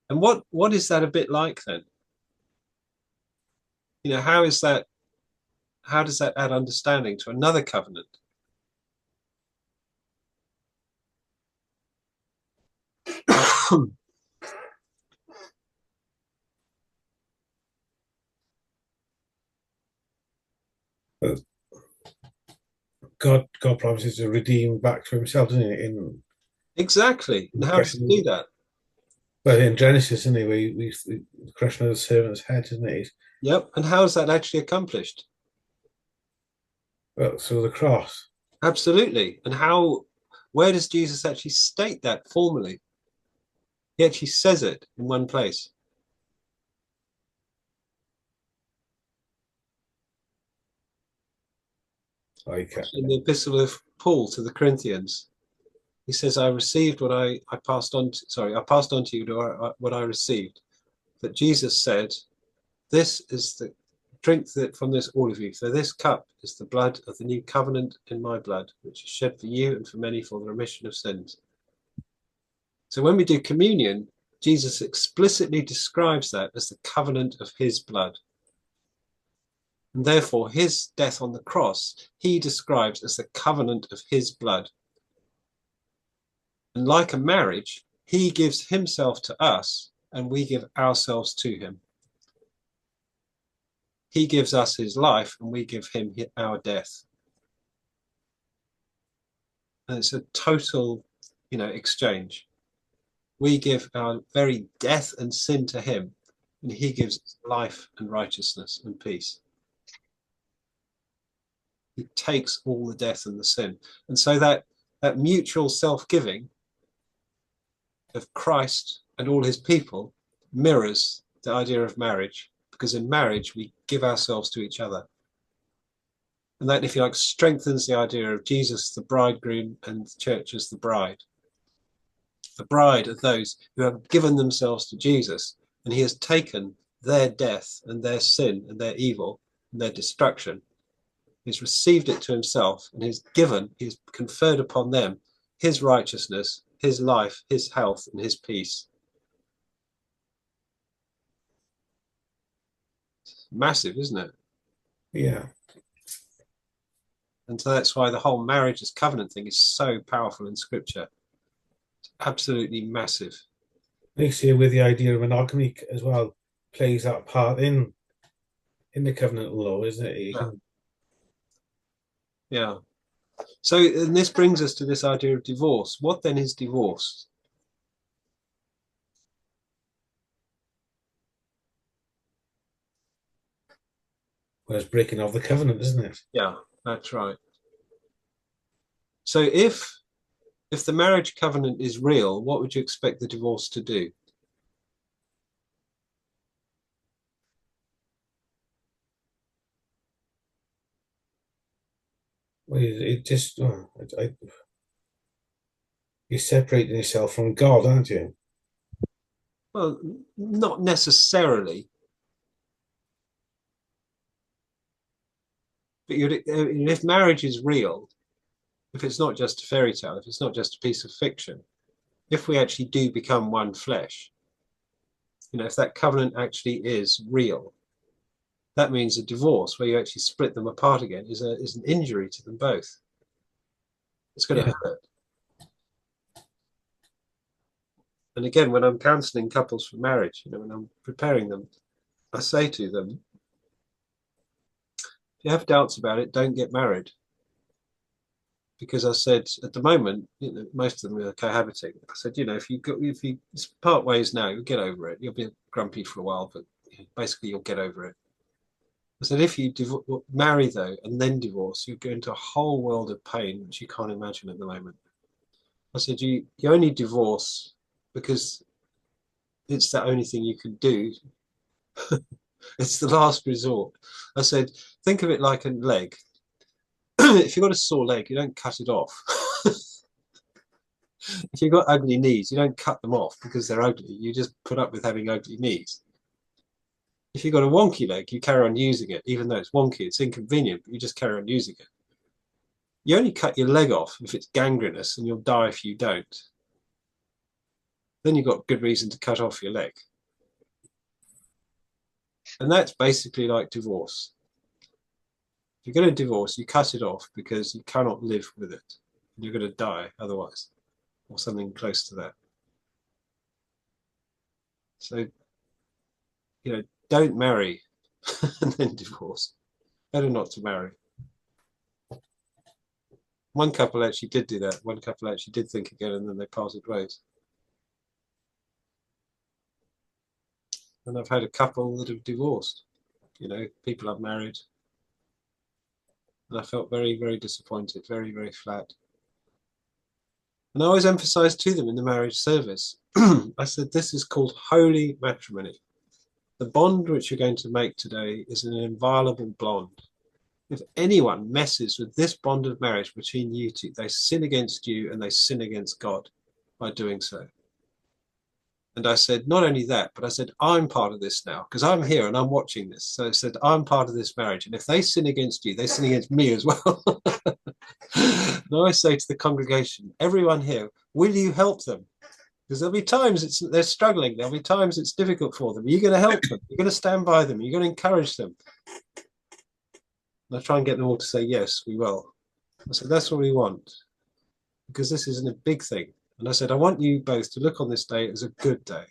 And what is that a bit like then? How does that add understanding to another covenant? God promises to redeem back to himself, doesn't he? Exactly. And how does he do that? Well, in Genesis, isn't he? The crushing of the servant's head, isn't it? Yep. And how is that actually accomplished? Well, through the cross. Absolutely. And where does Jesus actually state that formally? He actually says it in one place. In the epistle of Paul to the Corinthians, he says, I received what I passed on to, I passed on to you what I received. That Jesus said, this is the drink that from this all of you. So this cup is the blood of the new covenant in my blood, which is shed for you and for many for the remission of sins. So when we do communion, Jesus explicitly describes that as the covenant of his blood. And therefore, his death on the cross, he describes as the covenant of his blood. And like a marriage, he gives himself to us and we give ourselves to him. He gives us his life and we give him our death. And it's a total, exchange. We give our very death and sin to him, and he gives us life and righteousness and peace. He takes all the death and the sin. And so that mutual self-giving of Christ and all his people mirrors the idea of marriage, because in marriage we give ourselves to each other. And that, if you like, strengthens the idea of Jesus the bridegroom and the church as the bride. The bride are those who have given themselves to Jesus, and he has taken their death and their sin and their evil and their destruction. He's received it to himself, and he's conferred upon them his righteousness, his life, his health, and his peace. It's massive, isn't it? Yeah. And so that's why the whole marriage as covenant thing is so powerful in Scripture. It's absolutely massive. Next year, with the idea of monogamy as well, plays that part in the covenant law, isn't it? Yeah. So, and this brings us to this idea of divorce. What then is divorce? Well, it's breaking of the covenant, isn't it? Yeah, that's right. So if the marriage covenant is real, what would you expect the divorce to do? Well, you're separating yourself from God, aren't you? Well, not necessarily. But if marriage is real, if it's not just a fairy tale, if it's not just a piece of fiction, if we actually do become one flesh, if that covenant actually is real, that means a divorce where you actually split them apart again is an injury to them both. It's going to hurt. And again, when I'm counseling couples for marriage, when I'm preparing them, I say to them, if you have doubts about it, don't get married. Because I said, at the moment, most of them are cohabiting. I said, if you part ways now, you'll get over it. You'll be grumpy for a while, but basically you'll get over it. I said, if you marry though and then divorce, you'll go into a whole world of pain which you can't imagine at the moment. I said, you only divorce because it's the only thing you can do. It's the last resort. I said, think of it like a leg. If you've got a sore leg, you don't cut it off. If you've got ugly knees, you don't cut them off because they're ugly. You just put up with having ugly knees. If you've got a wonky leg, you carry on using it, even though it's wonky, it's inconvenient, but you just carry on using it. You only cut your leg off if it's gangrenous, and you'll die if you don't. Then you've got good reason to cut off your leg. And that's basically like divorce. If you're going to divorce, you cut it off because you cannot live with it. You're going to die otherwise, or something close to that. So, don't marry and then divorce. Better not to marry. One couple actually did do that. One couple actually did think again, and then they parted ways. And I've had a couple that have divorced. People I've married. And I felt very, very disappointed, very, very flat. And I always emphasized to them in the marriage service, I said, this is called holy matrimony. The bond which you're going to make today is an inviolable bond. If anyone messes with this bond of marriage between you two, they sin against you and they sin against God by doing so. And I said, not only that, but I said, I'm part of this now because I'm here and I'm watching this. So I said, I'm part of this marriage. And if they sin against you, they sin against me as well. And I say to the congregation, everyone here, will you help them? Because there'll be times they're struggling. There'll be times it's difficult for them. Are you going to help them? You're going to stand by them. You're going to encourage them. And I try and get them all to say, yes, we will. I said, that's what we want. Because this isn't a big thing. And I said, I want you both to look on this day as a good day.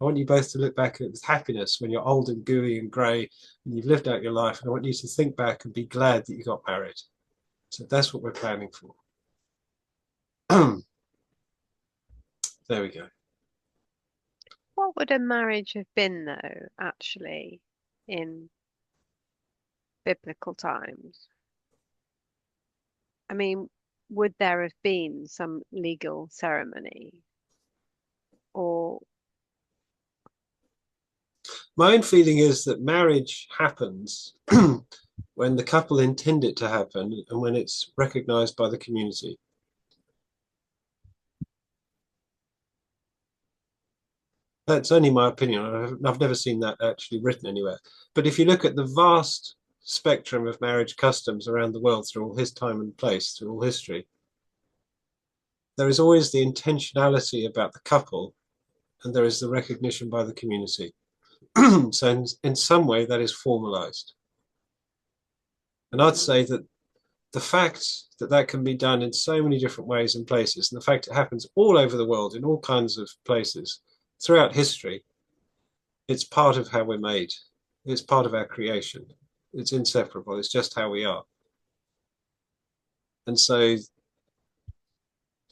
I want you both to look back with happiness when you're old and gooey and grey and you've lived out your life. And I want you to think back and be glad that you got married. So that's what we're planning for. There we go. What would a marriage have been, though, actually, in biblical times? I mean, would there have been some legal ceremony? Or My own feeling is that marriage happens when the couple intend it to happen and when it's recognized by the community. That's only my opinion. I've never seen that actually written anywhere. But if you look at the vast spectrum of marriage customs around the world through all his time and place, through all history, there is always the intentionality about the couple and there is the recognition by the community. So in some way that is formalized. And I'd say that the fact that that can be done in so many different ways and places, and the fact it happens all over the world in all kinds of places throughout history, it's part of how we're made. It's part of our creation. It's inseparable. It's just how we are. And so,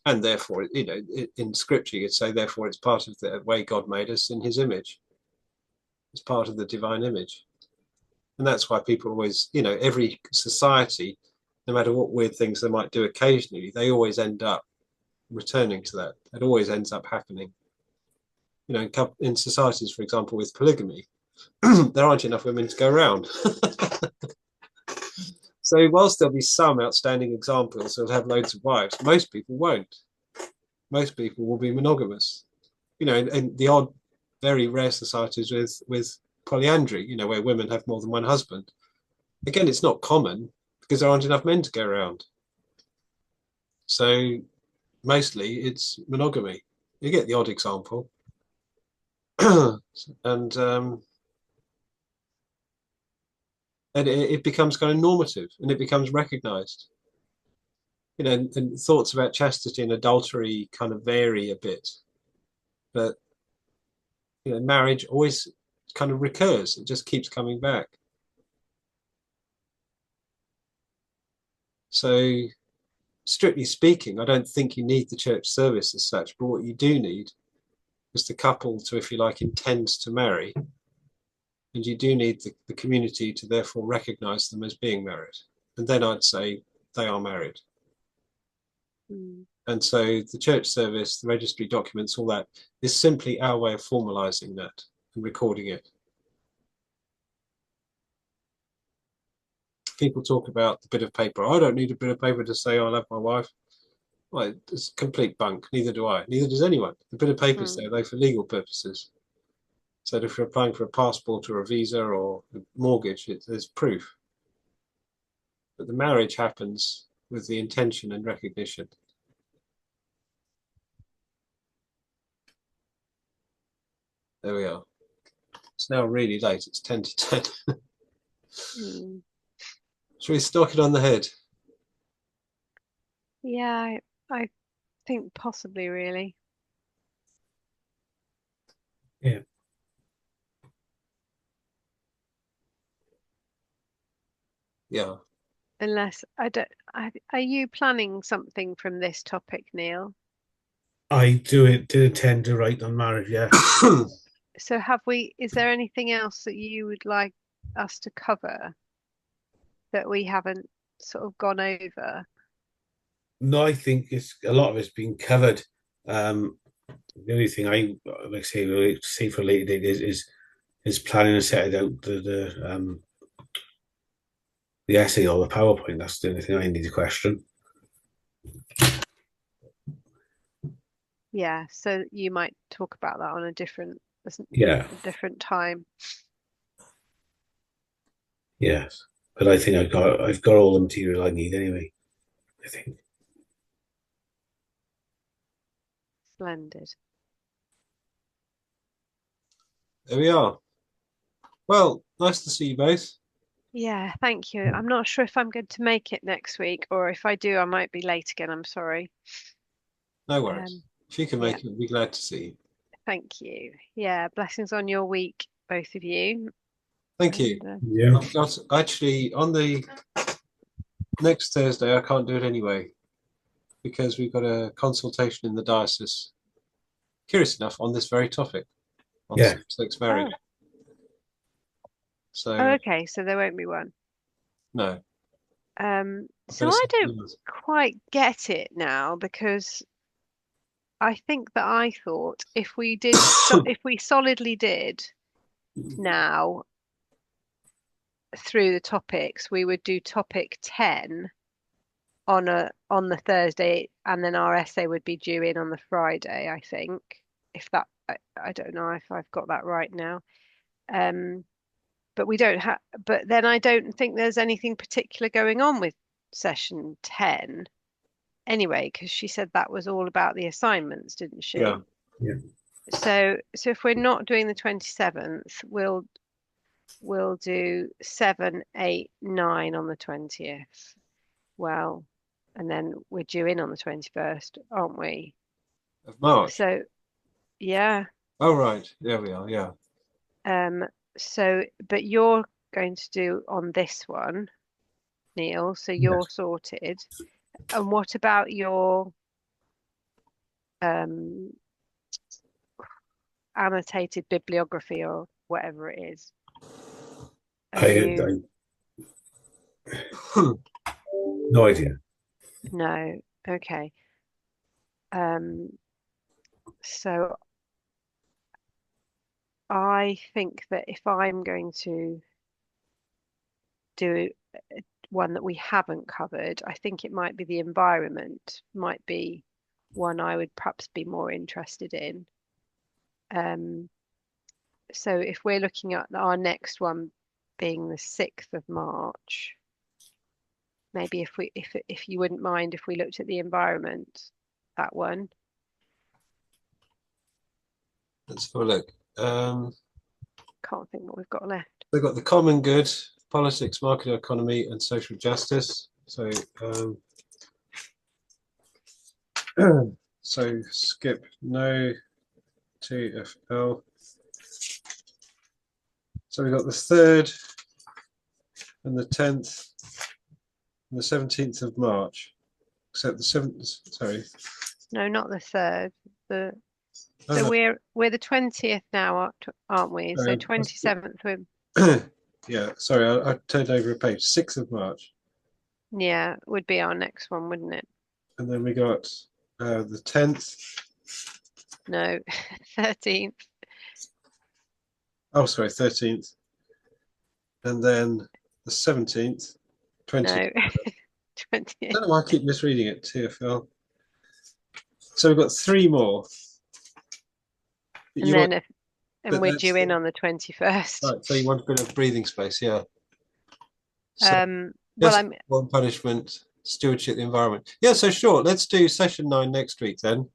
and therefore, in scripture, you'd say, therefore, it's part of the way God made us in his image. It's part of the divine image. And that's why people always, every society, no matter what weird things they might do occasionally, they always end up returning to that. It always ends up happening. In societies, for example, with polygamy, there aren't enough women to go around. So whilst there'll be some outstanding examples who'll have loads of wives, most people won't. Most people will be monogamous. In the odd, very rare societies with polyandry, where women have more than one husband. Again, it's not common because there aren't enough men to go around. So mostly it's monogamy. You get the odd example. And it becomes kind of normative and it becomes recognized. And thoughts about chastity and adultery kind of vary a bit. But, marriage always kind of recurs. It just keeps coming back. So, strictly speaking, I don't think you need the church service as such, but what you do need is the couple to, if you like, intend to marry. And you do need the community to therefore recognize them as being married. And then I'd say they are married. And so the church service, the registry documents, all that is simply our way of formalizing that and recording it. People talk about the bit of paper. I don't need a bit of paper to say I love my wife. Well, it's complete bunk. Neither do I. Neither does anyone. The bit of paper is there, though, for legal purposes. So if you're applying for a passport or a visa or a mortgage, there's proof. But the marriage happens with the intention and recognition. There we are. It's now really late. It's 10 to 10. Shall we stock it on the head? Yeah, I think possibly, really. Yeah. Yeah. Unless I don't, are you planning something from this topic, Neil? I did intend to write on marriage, yeah. So is there anything else that you would like us to cover that we haven't sort of gone over? No, I think it's a lot of it's been covered. Um, the only thing I like say for later date is planning and setting out the essay or the PowerPoint. That's the only thing I need to question. Yeah, so you might talk about that on a Yeah, different time. yes. But I think I've got all the material I need anyway, I think. Splendid. There we are. Well, nice to see you both. Yeah, thank you. I'm not sure if I'm going to make it next week, or if I do, I might be late again. I'm sorry. No worries. Um, If you can yeah, make it, we'll be glad to see you. thank you. Yeah, blessings on your week, both of you. Thank you. And Yeah. I've got actually on the next Thursday, I can't do it anyway because we've got a consultation in the diocese. Curious enough, on this very topic, on Yeah. same-sex marriage. oh, So okay, so there won't be one. no, I've got So to I see don't quite get it now because I think that I thought if we solidly did now through the topics, we would do topic 10 on the Thursday, and then our essay would be due in on the Friday, I think. If that I don't know if I've got that right now. Um, but we don't have but then I don't think there's anything particular going on with session 10 anyway, because she said that was all about the assignments, didn't yeah. she? Yeah. So if we're not doing the 27th, we'll do 7, 8, 9 on the 20th. Well, and then we're due in on the 21st, aren't we? Of March. So yeah. Oh right, there we are. Yeah. Um, so but you're going to do on this one, Neil, so you're Yes. sorted. And what about your um annotated bibliography or whatever it is? Have you? I no idea. No. Okay. So I think that if I'm going to do one that we haven't covered, I think it might be the environment, might be one I would perhaps be more interested in. So if we're looking at our next one being the 6th of March, maybe if you wouldn't mind if we looked at the environment, that one. Let's have a look. Can't think what we've got left. We've got the common good, politics, market economy, and social justice. So so skip no TFL. So we've got the 3rd and the 10th and the 17th of March, except the 7th. Sorry. No, not the 3rd. So no. we're the 20th now, aren't we? So 27th Yeah, sorry, I turned over a page. 6th of March. yeah, would be our next one, wouldn't it? And then we got the 10th. No, 13th. Oh, sorry, 13th. And then the 17th, 20th. No, I 20th. don't know why I keep misreading it, TFL. So we've got 3 more. And we're due in on the 21st. Right, so you want a bit of breathing space, yeah. So Well, I'm one punishment, stewardship, the environment. Yeah, so sure, let's do session 9 next week then.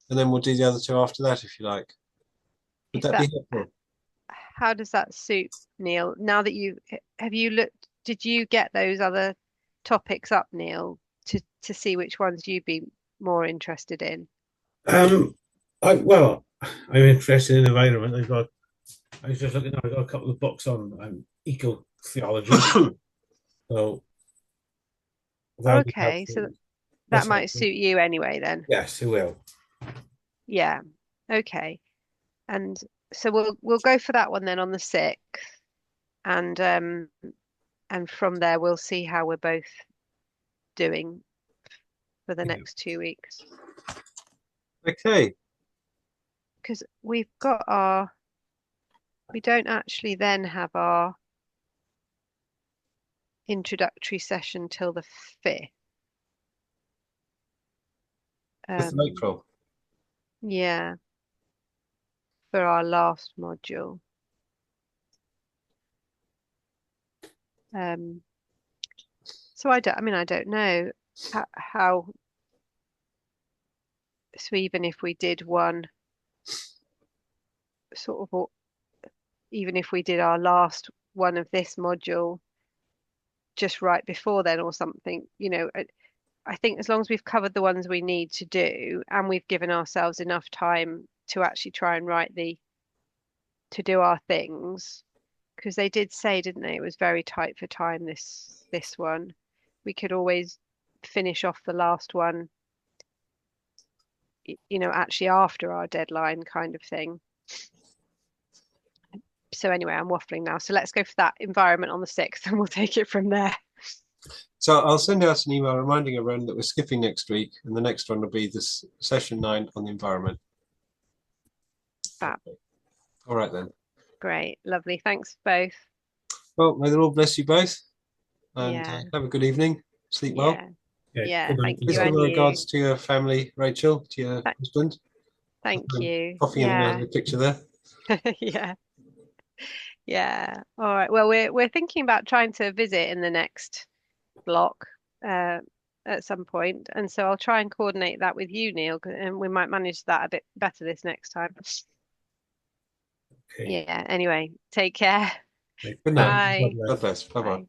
And then we'll do the other 2 after that if you like. Would that be helpful? how does that suit, Neil? Now that have you looked, did you get those other topics up, Neil, to see which ones you'd be more interested in? Well, I'm interested in environment. I was just looking. I've got a couple of books on eco theology, so that'll be Okay, helpful. so that That's might helpful. suit you anyway then. Yes, it will. Yeah. Okay. And so we'll go for that one then on the 6th, and from there we'll see how we're both doing for the Yeah. next 2 weeks. Okay. Because we don't actually then have our introductory session till the 5th. 5th of April. Yeah, for our last module. So I don't know how, so even if we did one sort of, even if we did our last one of this module just right before then or something, I think as long as we've covered the ones we need to do and we've given ourselves enough time to actually try and to do our things, because they did say, didn't they, it was very tight for time, this one. We could always finish off the last one, actually after our deadline kind of thing. So anyway, I'm waffling now. So let's go for that environment on the 6th and we'll take it from there. So I'll send out an email reminding everyone that we're skipping next week, and the next one will be this session 9 on the environment. Fab. Okay. All right then. Great. Lovely. Thanks both. Well, may the Lord bless you both, and Yeah. have a good evening. Sleep well. Yeah. Yeah. Good night, Thank you. Please everybody. give And my you. regards to your family, Rachel, to your husband. Thank you. Coughing in Yeah. the picture there. Yeah. Yeah. All right. Well, we're thinking about trying to visit in the next block at some point, and so I'll try and coordinate that with you, Neil, and we might manage that a bit better this next time. Okay. Yeah. Anyway, take care. Good night. Bye. God bless. Bye bye. Bye.